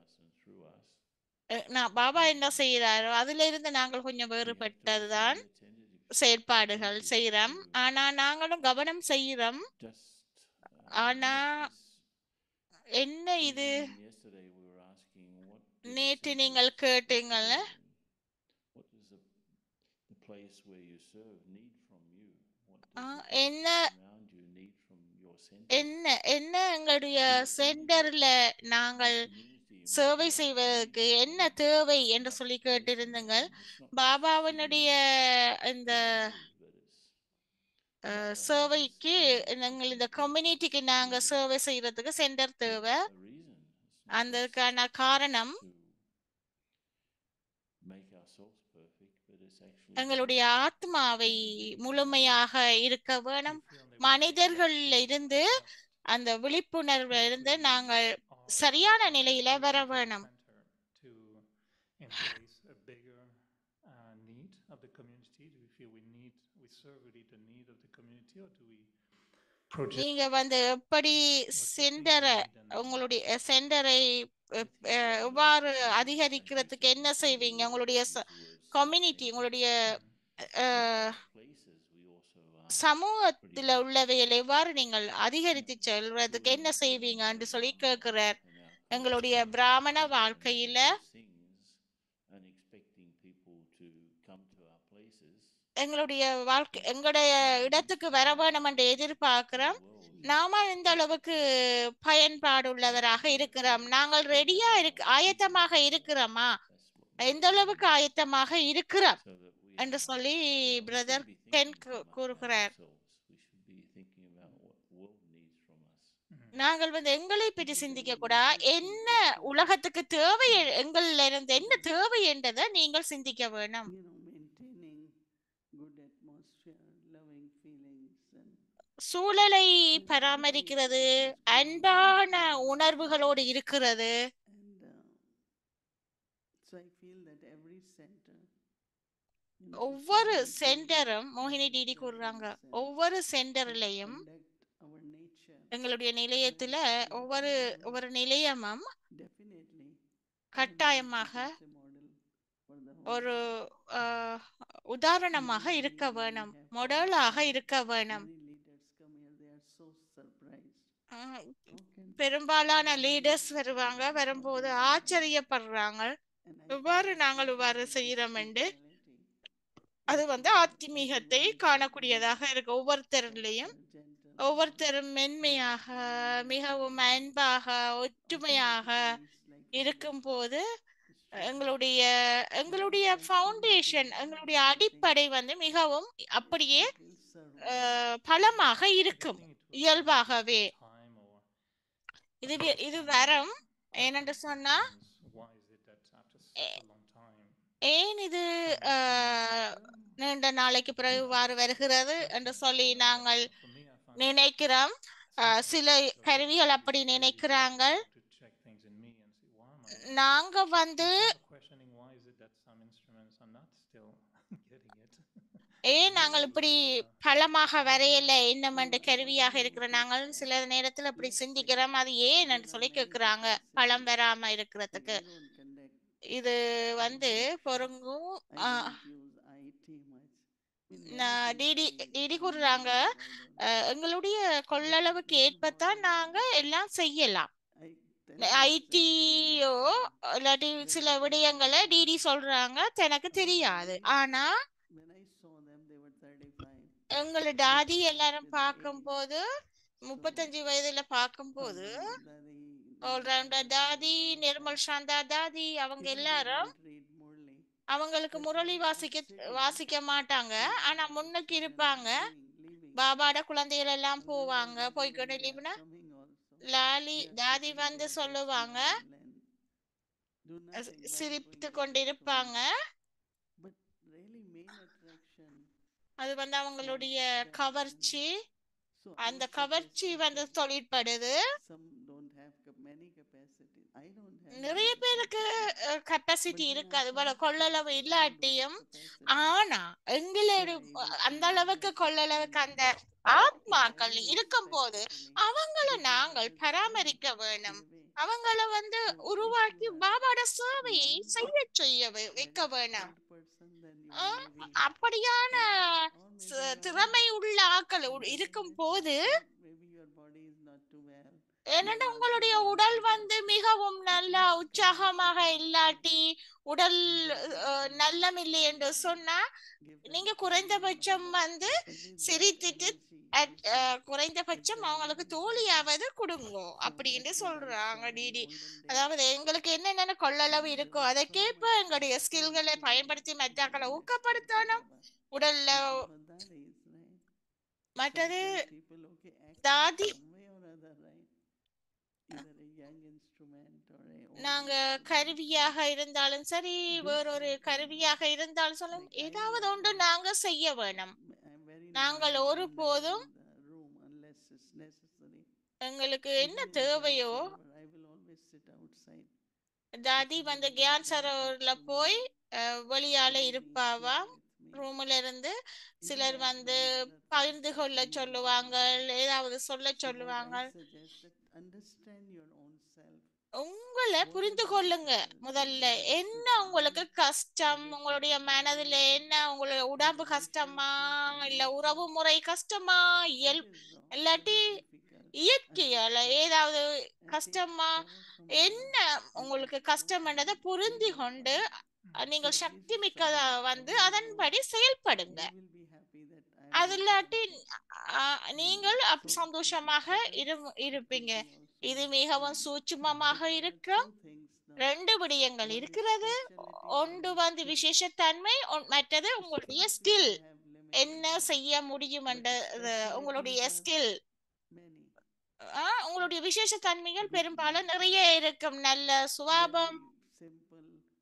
பாபா என்ன செய்யறாரோ அதுல இருந்து நாங்கள் கொஞ்சம் வேறுபட்டதுதான் செயற்பாடுகள் செய்யறோம். ஆனா நாங்களும் கவனம் செய்யறோம். ஆனா என்ன இது நேற்று நீங்கள் கேட்டீங்கல்ல, என்ன எங்களுடைய சென்டர்ல நாங்கள் சேவை செய்வதற்கு என்ன தேவை என்று சொல்லி கேட்டிருந்தீங்கள். பாபாவினுடைய இந்த சேவைக்கு நாங்கள் இந்த கம்யூனிட்டிக்கு நாங்க சேவை செய்யறதுக்கு சென்டர் தேவை. அதுக்கான காரணம் எங்களுடைய ஆத்மாவை முழுமையாக இருக்க வேணும். மனிதர்கள்ல இருந்து அந்த விழிப்புணர்வுல இருந்து நாங்கள் சரியான நிலையில வர வேணும். நீங்க எப்படி உங்களுடைய சென்டரை எவ்வாறு அதிகரிக்கிறதுக்கு என்ன செய்வீங்க? உங்களுடைய கம்யூனிட்டி, உங்களுடைய சமூகத்துல உள்ளவைகள் எவ்வாறு நீங்கள் அதிகரித்து செல்வதற்கு என்ன செய்வீங்க என்று சொல்லி கேட்கிறார். எங்களுடைய பிராமண வாழ்க்கையில எங்களுடைய இடத்துக்கு வர வேணும் என்று எதிர்பார்க்கிறோம். நாம இந்த அளவுக்கு பயன்பாடு உள்ளவராக இருக்கிறோம். நாங்கள் ஆயத்தமாக இருக்கிறோமா? எந்த அளவுக்கு ஆயத்தமாக இருக்கிறோம் என்று சொல்லி பிரதர் கென் கூறுகிறார். நாங்கள் எங்களை பற்றி சிந்திக்க கூட என்ன உலகத்துக்கு தேவை, எங்கள்ல இருந்து என்ன தேவை என்றதை நீங்கள் சிந்திக்க வேணும். சூழலை பராமரிக்கிறது, அன்பான உணர்வுகளோடு இருக்கிறது, So I feel that every center, ஒவ்வொரு சென்டரும் மோகினி டிடி கூறுறாங்க, ஒவ்வொரு சென்டர்லயும் எங்களுடைய நிலையத்துல ஒவ்வொரு நிலையமும் கட்டாயமாக ஒரு உதாரணமாக இருக்க வேணும், மாடலாக இருக்க வேணும். பெரும்பாலான லீடர்ஸ் வரும்போது ஆச்சரியப்படுறாங்க, இவ்வாறு செய்யறோம் என்று. அது ஆத்மீகத்தை காணக்கூடியதாக இருக்கு. ஒவ்வொருத்தரும் மென்மையாக, மிகவும் அன்பாக, ஒற்றுமையாக இருக்கும் போது எங்களுடைய ஃபவுண்டேஷன், எங்களுடைய அடிப்படை மிகவும் அப்படியே பலமாக இருக்கும் இயல்பாகவே. இது வரம் ஏனென்று சொன்னா, ஏன் இது நீண்ட நாளைக்கு பிறகு வருகிறது என்று சொல்லி நாங்கள் நினைக்கிறோம். சில கருவிகள் அப்படி நினைக்கிறாங்க. நாங்க ஏன் நாங்கள் இப்படி பலமாக வரையில என்னமென்று கருவியாக இருக்கிற நாங்கள் சில நேரத்தில் அப்படி சிந்திக்கிறோம். அது ஏன் என்று சொல்லி கேட்கிறாங்க, பலம் வராம இருக்கிறதுக்கு. இது பொருங்கும். டிடி கூறுறாங்க, எங்களுடைய கொள்ளளவுக்கு ஏற்பத்தான் நாங்க எல்லாம் செய்யலாம். ஐடியோ இல்லாட்டி சில விடயங்களை டிடி சொல்றாங்க எனக்கு தெரியாது. ஆனா எங்களை டாடி எல்லாரும் பார்க்கும் போது 35 வயதுல பார்க்கும் போது ஆல்ரவுண்டர் தாதி, நிர்மல் சாந்தா தாதி, அவங்க எல்லாரும் அவங்களுக்கு முரளி வாசிக்க மாட்டாங்க. ஆனா முன்னுக்கு இருப்பாங்க. பாபாட குழந்தைகள் எல்லாம் போய்கொண்டு லீவுனா லாலி தாதி சொல்லுவாங்க, சிரித்து கொண்டிருப்பாங்க. அது அவங்களுடைய கவர்ச்சி. அந்த கவர்ச்சி தொழிற்படுது. நிறைய பேருக்கு கெப்பாசிட்டி இருக்கு, அது போல கொள்ளளவு இல்லாட்டியும். ஆனா எங்களோட அந்த அளவுக்கு கொள்ளளவுக்கு அந்த ஆத்மாக்கள் இருக்கும் போது அவங்களை நாங்கள் பராமரிக்க வேணும். அவங்களை உருவாக்கி பாபாட சேவையை செய்ய வைக்க வேணும். அப்படியான திறமை உள்ள ஆட்கள் இருக்கும் போது, ஏன்னா உங்களுடைய உடல் மிகவும் நல்லா உற்சாகமாக இல்லாட்டி, உடல் நல்லமில்லை என்று சொன்னா, நீங்க குறைந்தபட்சம் சிரித்துட்டு குறைந்தபட்சம் அவங்களுக்கு தோழியாவது கொடுங்க அப்படின்னு சொல்றாங்க டிடி. அதாவது எங்களுக்கு என்னென்ன கொள்ளளவு இருக்கோ அதற்கேற்ப எங்களுடைய ஸ்கில்களை பயன்படுத்தி மற்றாக்களை ஊக்கப்படுத்தணும். உடல்ல மற்றது தாதி நாங்க கருவியாக இருந்தாலும் சரி, வேறொரு கருவியாக இருந்தாலும் சொல்லும், ஏதாவது ஒன்று நாங்க செய்ய வேணும். நாங்கள் ஒருபோதும் எங்களுக்கு என்ன தேவையோ, தாதி கியான் சரோவர்ல போய் வெளியால இருப்பாவாம். ரூம்ல இருந்து சிலர் பகிர்ந்து கொள்ள சொல்லுவாங்க, ஏதாவது சொல்ல சொல்லுவாங்க. உங்களை புரிந்து கொள்ளுங்க. முதல்ல என்ன உங்களுக்கு கஷ்டம், உங்களுடைய மனதில் என்ன, உங்களுடைய உடம்பு கஷ்டமா, இல்ல உறவு முறை கஷ்டமா, இல்லாட்டி இயற்கையால ஏதாவது கஷ்டமா, என்ன உங்களுக்கு கஷ்டம் என்றதை புரிந்து கொண்டு நீங்கள் சக்தி மிக்கதா அதன்படி செயல்படுங்க. அது இல்லாட்டி நீங்கள் சந்தோஷமாக இருப்பீங்க. இது மிகவும் சூட்சுமமாக இருக்கும். 2 விடயங்கள் இருக்கிறது. ஒன்று விசேஷத்தன்மை, மற்றது உங்களுடைய ஸ்கில். என்ன செய்ய முடியும் என்ற உங்களுடைய ஸ்கில். உங்களுடைய விசேஷத்தன்மைகள் பெரும்பாலும் நிறைய இருக்கும். நல்ல சுபாவம்,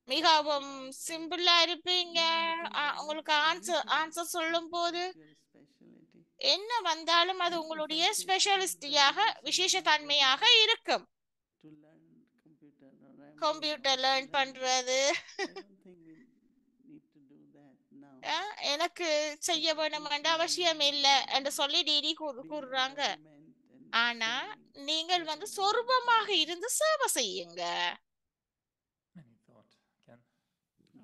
மிகவும் சிம்பிளா இருப்பீங்க. உங்களுக்கு ஆன்சர் சொல்லும் போது என்ன வந்தாலும் அது உங்களுடைய ஸ்பெஷலிஸ்டியாக, விசேஷத்தன்மையாக இருக்கும். கம்ப்யூட்டர் லேர்ன் பண்றது I don't think we need to do that now. எனக்கு செய்ய வேணும் என்ற அவசியம் இல்லை என்று சொல்லி டிடி கூறுறாங்க. ஆனா நீங்கள் சொரூபமாக இருந்து சேவை செய்யுங்க. Any thought, Ken?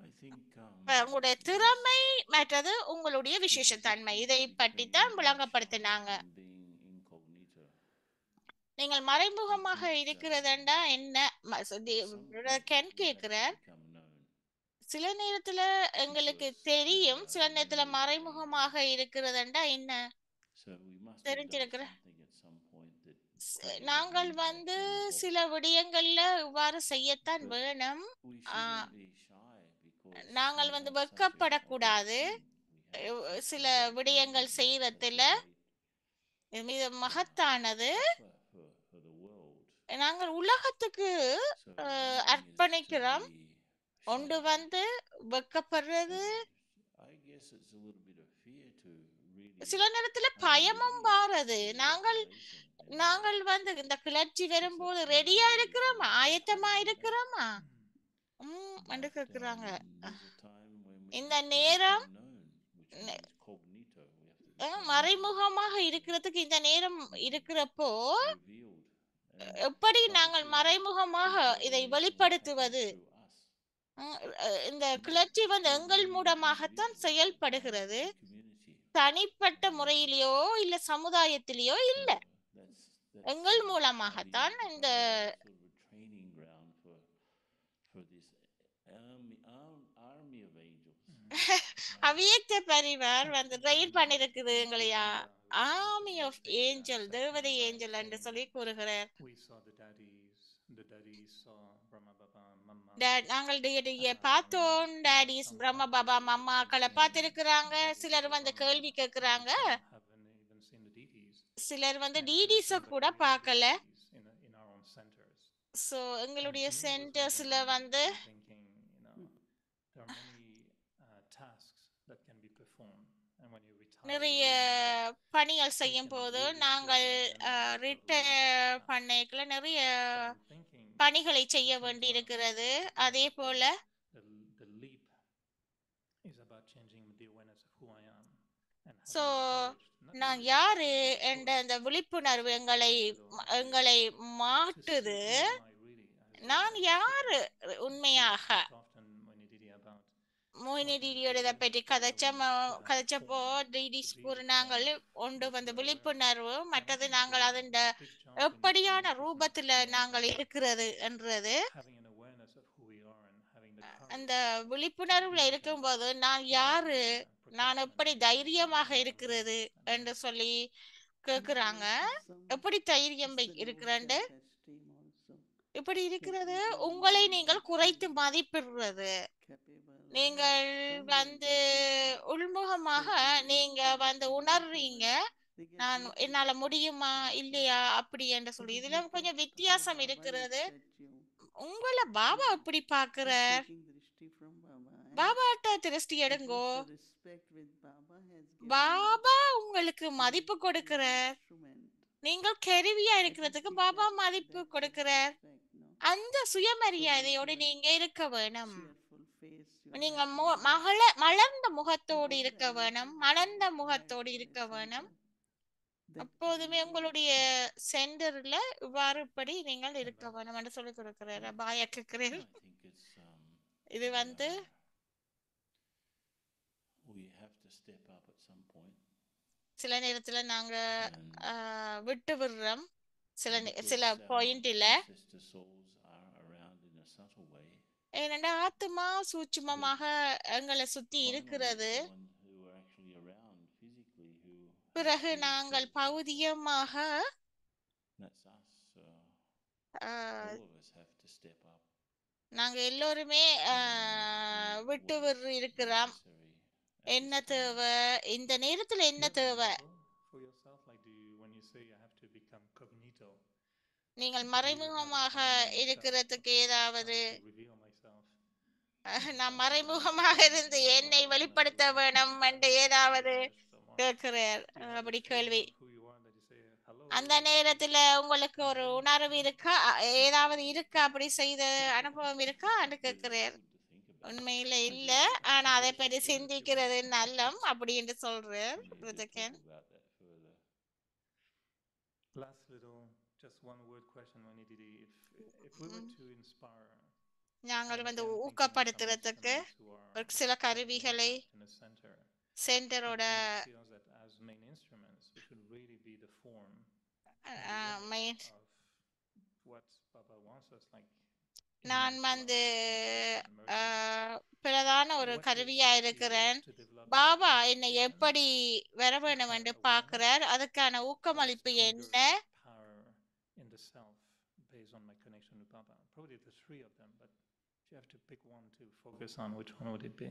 I think உங்களுடைய திறமை மற்றது உங்களுடைய விசேஷத்தன்மை இதை பற்றி தான் விளங்கப்படுத்தினாங்க. நீங்கள் மறைமுகமாக இருக்கிறதா என்ன கென் கேட்கிறார். சில நேரத்துல எங்களுக்கு தெரியும், சில நேரத்துல மறைமுகமாக இருக்கிறதா என்ன தெரிஞ்சிருக்கிற. நாங்கள் சில விடயங்கள்ல இவ்வாறு செய்யத்தான் வேணும். நாங்கள் வெட்கப்படக்கூடாது. சில விடயங்கள் செய்யறதுல மிக மகத்தானது. நாங்கள் உலகத்துக்கு அர்ப்பணிக்கிறோம். ஒன்று வெட்கப்படுறது, சில நேரத்துல பயமும் வாரது. நாங்கள் இந்த கிளர்ச்சி வரும்போது ரெடியா இருக்கிறோமா, ஆயத்தமா இருக்கிறோமா என்று கேக்குறாங்க. இந்த நேரம் மறைமுகமாக இருக்கிறதுக்கு இந்த நேரம் இருக்கிறப்போ எப்படி நாங்கள் மறைமுகமாக இதை வெளிப்படுத்துவது? இந்த கிளர்ச்சி எங்கள் மூலமாகத்தான் செயல்படுகிறது. தனிப்பட்ட முறையிலேயோ இல்ல சமுதாயத்திலேயோ இல்ல, எங்கள் மூலமாகத்தான் இந்த அவ்வியக்த பரிவார் ட்ரெயின் பண்ணிருக்குது எங்களையா. ஆர்மி ஆஃப் ஏஞ்சல், தேவதை ஏஞ்சல் என்று சொல்லி கூறுகிறார். நாங்கள் பார்த்தோம், டாடிஸ் பிரம்ம பாபா மம்மாக்களை பார்த்திருக்கிறாங்க. சிலர் கேள்வி கேட்கிறாங்க, சிலர் டிடிஸ கூட பார்க்கல. சோ எங்களுடைய சென்டர்ஸ்ல நிறைய பணிகள் செய்யும் போது நாங்கள் ரிட்டையர் பண்ணைக்குள்ள நிறைய பணிகளை செய்ய வேண்டி இருக்கிறது. அதே போல சோ நான் யாரு என்ற அந்த விழிப்புணர்வு எங்களை மாட்டுது. நான் யாரு உண்மையாக மோயினி டிடியோட இதை பற்றி கதைச்சப்போ டிடிஸ் கூறினாங்கள், ஒன்று விழிப்புணர்வு, மற்றது நாங்கள் அதன் எப்படியான ரூபத்துல நாங்கள் இருக்கிறது என்றது. அந்த விழிப்புணர்வுல இருக்கும்போது நான் யாரு, நான் எப்படி தைரியமாக இருக்கிறது என்று சொல்லி கேக்குறாங்க. எப்படி தைரியம் இருக்கிறது? இப்படி இருக்கிறது உங்களை நீங்கள் குறைத்து மதிப்பிடுறது. நீங்கள் உள்முகமாக நீங்க உணர்றீங்க, நான் என்னால முடியுமா இல்லையா அப்படி என்று சொல்லி. இதுல கொஞ்சம் வித்தியாசம் இருக்கிறது. உங்களை பாபா எப்படி பாக்குறார்? பாபாட்ட திருஷ்டி எடுங்கோ. பாபா உங்களுக்கு மதிப்பு கொடுக்கிறார். நீங்கள் கருவியா இருக்கிறதுக்கு பாபா மதிப்பு கொடுக்கிறார். அந்த சுயமரியாதையோடு நீங்க இருக்க வேணும். நீங்க மலர்ந்த முகத்தோடு இருக்க வேணும், மலர்ந்த முகத்தோடு இருக்க வேணும். அப்போதுமே உங்களுடைய சென்டர்ல இவ்வாறு இப்படி நீங்கள் இருக்க வேணும் என்று சொல்லி கொடுக்கிறார். பாயா கேட்கிறேன். இது சில நேரத்துல நாங்க விட்டு விடுறோம். சில பாயிண்ட்ல ஏனென்றா ஆத்மா சூட்சுமமாக எங்களை சுத்தி இருக்கிறது. பிறகு நாங்கள் பௌதியமாக நாங்க எல்லோருமே விட்டு விடு இருக்கிறோம். என்ன தேவை இந்த நேரத்துல, என்ன தேவை? நீங்கள் மறைமுகமாக இருக்கிறதுக்கு ஏதாவது, நான் மறைமுகமாக இருந்து என்னை வெளிப்படுத்த வேணும் என்று ஏதாவது கேட்கிறார். அப்படி கேள்வி அந்த நேரத்துல உங்களுக்கு ஒரு உணர்வு இருக்கா ஏதாவது இருக்கா அப்படி செய்த அனுபவம் இருக்கான்னு கேட்கிறேன். உண்மையில இல்ல, ஆனா அதை பற்றி சிந்திக்கிறது நல்லம் அப்படின்னு சொல்றேன். Last little, just one word question, Manididi. If we were to inspire, நாங்கள் and வந்து again thinking of some ஊக்கப்படுத்துறதுக்கு instruments who are ஒரு சில கருவிகளை in the center, சென்டரோட and we see us that as main instruments, we should really be the form main of what Baba wants us, like நான் immense வந்து love, mercy. பிரதான ஒரு What is கருவியா the இருக்கிறேன். key to develop Baba that என்னை vision? எப்படி வர வேண்டும் என்று பார்க்கிறார். அதுக்கான Or ஊக்கமளிப்பு stronger என்ன? power in the self based on my connection with Baba. Probably the three of them, but if you have to pick one to focus on, which one would it be?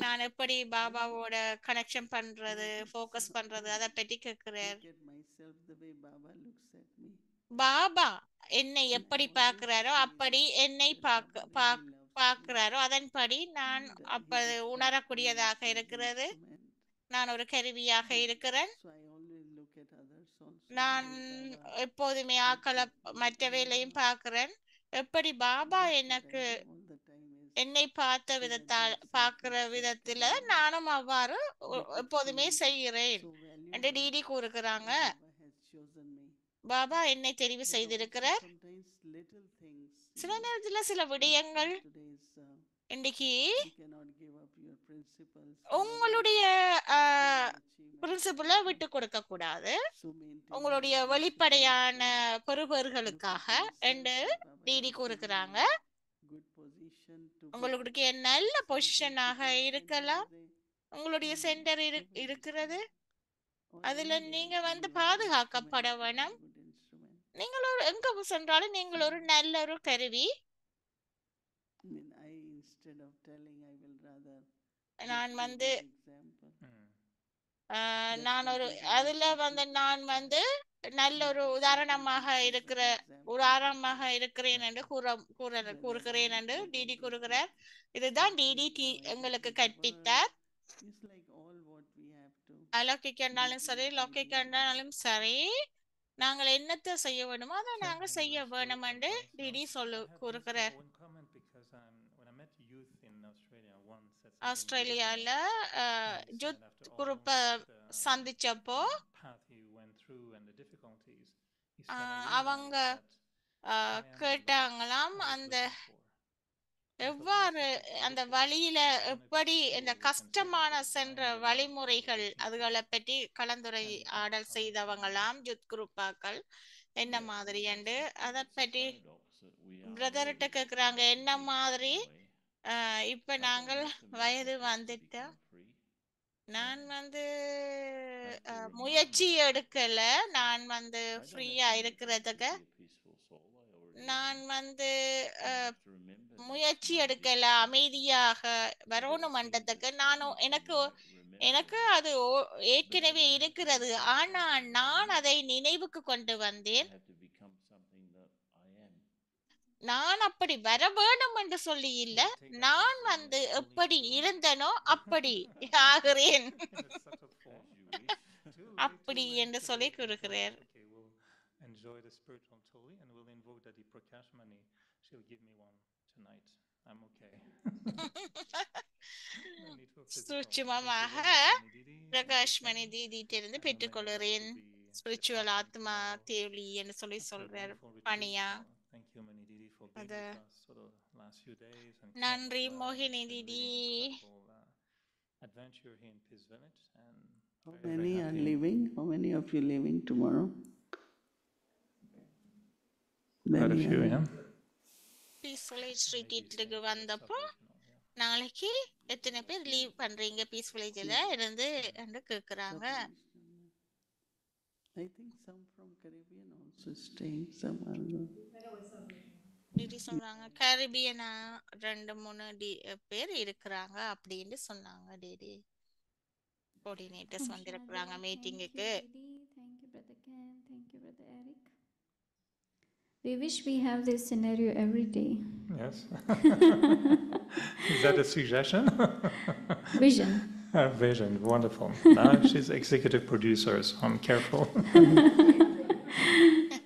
நான் எப்படி பாபாவோட கனெக்ஷன் பண்றது, ஃபோக்கஸ் பண்றது, அதை பற்றி கேட்கிறார். Look at myself the way Baba looks at me. Baba என்னை எப்படி பார்க்கிறாரோ அப்படி என்னை பார்க்கிறாரோ அதன்படி நான் அப்போது உணரக்கூடியதாக இருக்கிறது. நான் ஒரு கருவியாக இருக்கிறேன். So I always look at others also. நான் எப்போதுமே ஆக்களை மற்ற வேலையும் பார்க்கிறேன். எப்படி பாபா எனக்கு என்னை பார்த்த விதத்தால் பார்க்கிற விதத்துல நானும் அவ்வாறு எப்போதுமே செய்கிறேன் என்று டிடி கூறுகிறாங்க. பாபா என்னை தெரிவு செய்திருக்கிறார். சில நேரத்துல சில விடயங்கள் இன்னைக்கு உங்களுடைய பிரின்சிபலை விட்டு கொடுக்க கூடாது, உங்களுடைய வெளிப்படையான பெறுபர்களுக்காக என்று டிடி கூறுகிறாங்க. உங்களுக்கு நல்ல பொசிஷனாக இருக்கலாம், உங்களுடைய சென்டர் இருக்கிறது, அதுல நீங்க வந்து பாதுகாக்கப்பட வேணும். நீங்கள் ஒரு எங்க சென்றாலும் நீங்கள் ஒரு நல்ல ஒரு கருவி. நான் வந்து நான் ஒரு அதுல வந்து நான் வந்து நல்ல ஒரு உதாரணமாக இருக்கிறேன் என்று கூறுகிறேன் என்று டிடி கூறுகிறார். இதுதான் டிடி எங்களுக்கு கற்பித்தார். அலௌகிக்கண்டாலும் சரி, லௌகிக்கண்டாலும் சரி, நாங்கள் என்னத்தை செய்ய வேணுமோ அதை நாங்க செய்ய வேணும் என்று டிடி கூறுகிறார். ஆஸ்திரேலியால குரூப்ப சந்திச்சப்போ அவங்க கேட்டாங்களாம், அந்த எவ்வாறு அந்த வழியில எப்படி இந்த கஷ்டமான சென்ற வழிமுறைகள் அதுகளை பற்றி கலந்துரையாடல் செய்தவங்களாம் யூத் குரூப்பாக்கள் என்ன மாதிரி என்று அதை பற்றி பிரதர்கிட்ட கேக்குறாங்க. என்ன மாதிரி இப்ப நாங்கள் வயது வந்துட்டோம், நான் வந்து முயற்சி எடுக்கல, நான் வந்து ஃப்ரீயா இருக்கிறதுக்கு நான் வந்து முயற்சி எடுக்கல, அமைதியாக வரணும் மண்டத்துக்கு. நானும் எனக்கு அது ஏற்கனவே இருக்கிறது, ஆனா நான் அதை நினைவுக்கு கொண்டு வந்தேன். நான் அப்படி வர வேணும் என்று சொல்லி இல்ல, நான் வந்து எப்படி இருந்தனோ அப்படி ஆகிறேன் அப்படி என்று சொல்லி கூறுகிறார். Enjoy the spiritual Tuli and we'll invoke Dadi Prakash Mani. She'll give me one tonight. I'm okay. சூட்சுமமாக பிரகாஷ் மணி தீதிட்டிருந்து பெற்றுக்கொள்கிறேன். ஸ்பிரிச்சுவல் ஆத்மா தேவலி என்று சொல்லி சொல்றார் பணியா. அது நன்றி மோகினி Didi. How many are leaving? How many of you leaving tomorrow? Quite a few, yeah. Peaceful village ரிட்ரீட்டுக்கு வந்தப்போ நாளைக்கு எத்தனை பேர் லீவ் பண்றீங்க பீஸ்ஃபுல் வில்லேஜ்ல இருந்து என்று கேக்குறாங்க. I think some from Caribbean also staying, some are not. டிடி சொல்றாங்க கரிபியனா 2-3 பேர் இருக்கிறாங்க அப்படின்னு சொன்னாங்க. டிடி கோஆர்டினேட்டர்ஸ் வந்திருக்கிறாங்க மீட்டிங்குக்கு. Thank you, Brother Ken. Thank you, Brother Eric. We wish we have this scenario every day. Yes. Is that a suggestion? Vision. Vision, wonderful. Now she's executive producer, so I'm careful.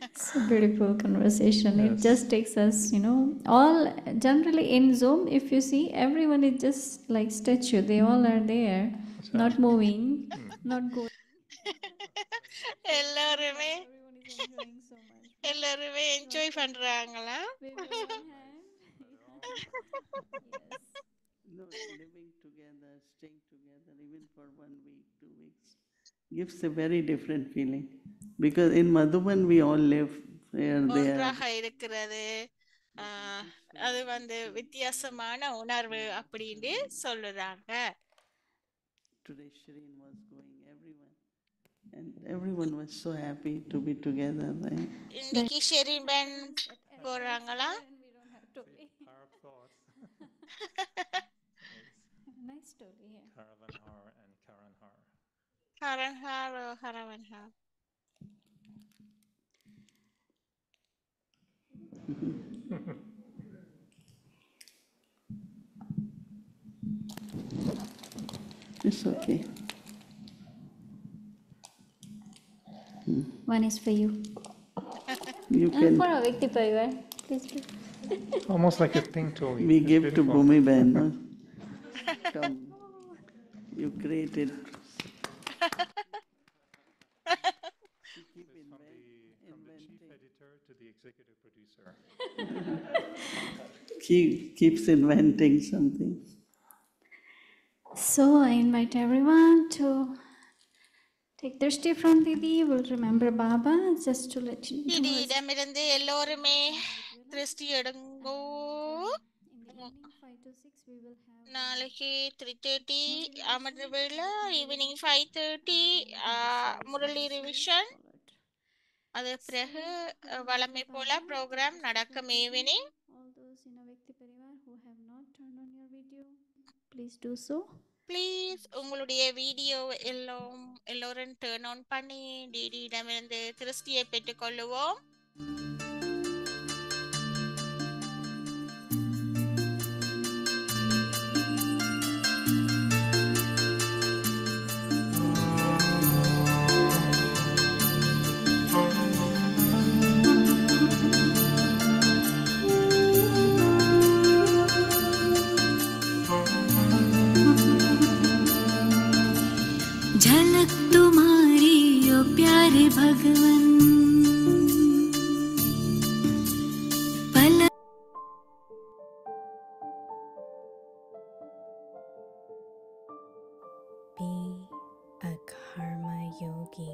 It's a beautiful conversation. It Yes. just takes us, all generally in Zoom, if you see, everyone is just like statue. They all are there, not moving, not going. எல்லாருமே Everyone is enjoying so much. எல்லாருமே என்ஜாய் பண்றாங்களா? Wave your one hand. Yes. No, living together, staying together, even for 1 week, 2 weeks, gives a very different feeling. Because in Madhuban, we all live where they are. ஒன்றாக இருக்கிறது அது வித்தியாசமான உணர்வு அப்படின்னு சொல்லுறாங்க. Today Shireen was going, and everyone was so happy to be together. Right? இன்னைக்கு ஷெரீன் போறாங்களா? We don't have to be. Our thoughts. Nice story here. Karavanhar and Karanhar. Karanhar or Karavanhar? It's okay. One is for you. You And can. for our Vikti Parivar. Please do. Almost like a pink toy. We It's give to beautiful. Bhumi Ben. No? Come. You created. She keep From the chief editor to the executive producer. She keeps inventing something. So I invite everyone to take Drishti from Didi. We'll remember Baba just to let you know. இடியிடமிருந்து எல்லோருமே திருஷ்டி எடுங்கோ. In the evening 5 to 6 we will have நாளைக்கு 3:30 அமர்ந்த வேளை, ஈவினிங் 5:30 முரளி ரிவிஷன். அது பிறகு வழமை போல ப்ரோக்ராம் நடக்கும் evening. all those in a Vikti Parivar who have not turned on your video, please do so. Please உங்களுடைய வீடியோ எல்லோரும் டர்ன் ஆன் பண்ணி டிடியிடமிருந்து திருஷ்டியை பெற்றுக்கொள்ளுவோம். झलक तुम्हारी ओ प्यारे भगवन पलक be a karma yogi.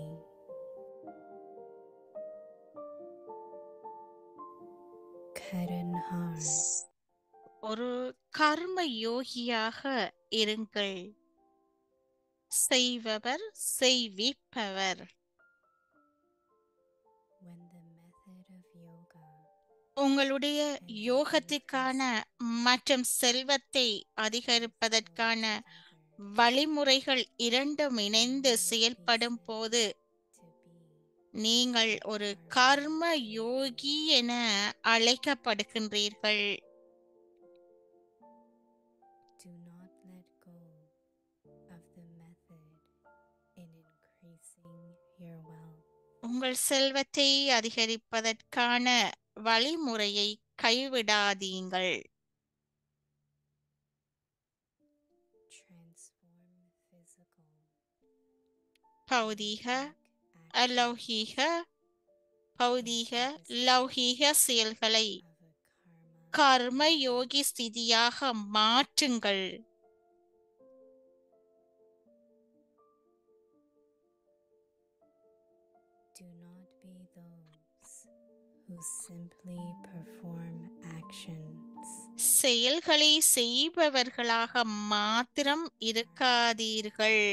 Karanhar. ஒரு கர்ம யோகியாக இருங்கள். செய்பவர் செய்விப்பவர். When the method of yoga உங்களுடைய யோகத்திற்கான மற்றும் செல்வத்தை அதிகரிப்பதற்கான வழிமுறைகள் இரண்டும் இணைந்து செயல்படும் போது to be நீங்கள் ஒரு கர்ம யோகி என அழைக்கப்படுகின்றீர்கள். do not let go of the method in increasing your wealth. உங்கள் செல்வத்தை அதிகரிப்பதற்கான வழிமுறையை கைவிடாதீங்கள். Transform physical, பௌதீக action அலௌகீக பௌதீக லௌகீக செயல்களை of a karma கர்ம யோகி ஸ்திதியாக மாற்றுங்கள். Do not be those who simply perform actions. செயல்களை செய்பவர்களாக மாத்திரம் இருக்காதீர்கள்.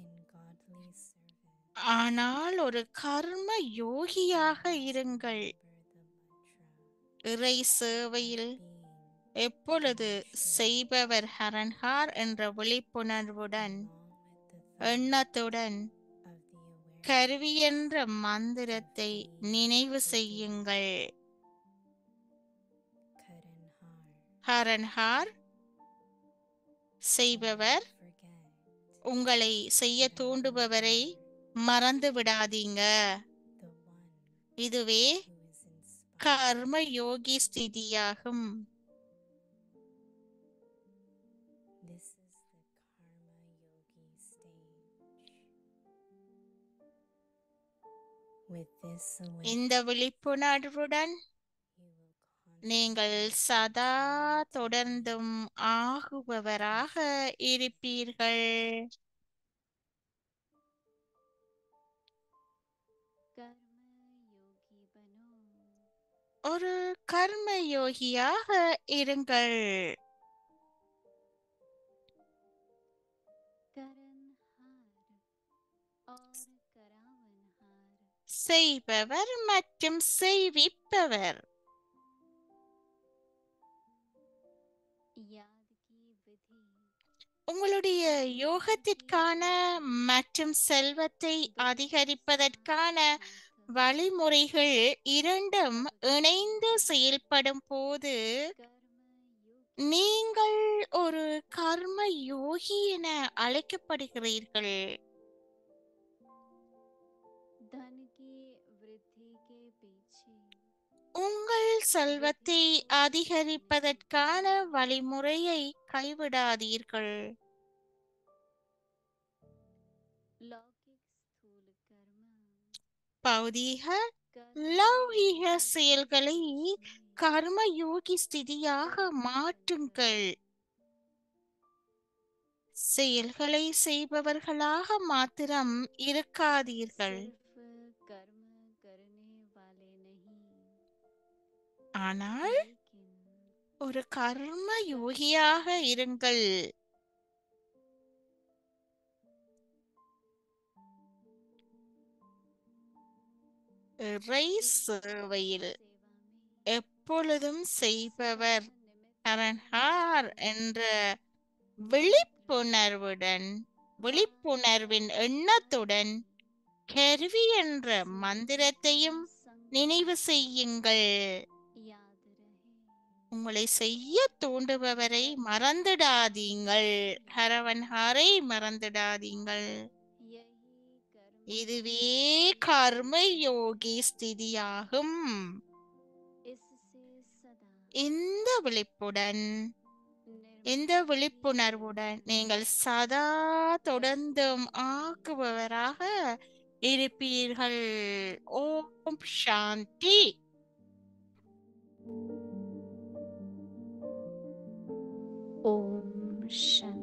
In godly service, ஆனால் ஒரு கர்ம யோகியாக இருங்கள். remember the mantra இறை சேவையில் being எப்பொழுது செய்பவர் ஹரன்ஹார் என்ற விழிப்புணர்வுடன் along with the thought எண்ணத்துடன் of the awareness கருவி என்ற மந்திரத்தை நினைவு செய்யுங்கள். ஹரன்ஹார் செய்பவர், forget உங்களை செய்ய தூண்டுபவரை மறந்து விடாதீங்க. the one இதுவே who is inspired. கர்ம யோகி ஸ்திதியாகும். This is the Karma Yogi stage. With this awareness, இந்த விழிப்புணர்வுடன் you will நீங்கள் சதா தொடர்ந்தும் ஆகுபவராக இருப்பீர்கள். ஒரு கர்ம யோகியாக இருங்கள். செய்பவர் மற்றும் செய்விப்பவர். உங்களுடைய யோகத்திற்கான மற்றும் செல்வத்தை அதிகரிப்பதற்கான வழிமுறைகள் இரண்டும் இணைந்து செயல்படும் போது நீங்கள் ஒரு கர்ம யோகி என அழைக்கப்படுகிறீர்கள். உங்கள் செல்வத்தை அதிகரிப்பதற்கான வழிமுறையை கைவிடாதீர்கள். பௌதீக லௌகிக செயல்களை கர்ம யோகி ஸ்திதியாக மாற்றுங்கள். செயல்களை செய்பவர்களாக மாத்திரம் இருக்காதீர்கள், ஆனால் ஒரு கர்ம யோகியாக இருங்கள். இறை சேவையில் எப்பொழுதும் செய்பவர் ஹரன்ஹார் என்ற விழிப்புணர்வின் எண்ணத்துடன் கருவி என்ற மந்திரத்தையும் நினைவு செய்யுங்கள். உங்களை செய்ய தூண்டுபவரை மறந்துடாதீங்கள். ஹரவன்ஹாரை மறந்துடாதீங்கள். இதுவே கர்ம யோகி ஸ்திதியாகும். இந்த விழிப்புணர்வுடன் நீங்கள் சதா தொடர்ந்தும் ஆக்குபவராக இருப்பீர்கள். ஓம் சாந்தி. Om Shanti.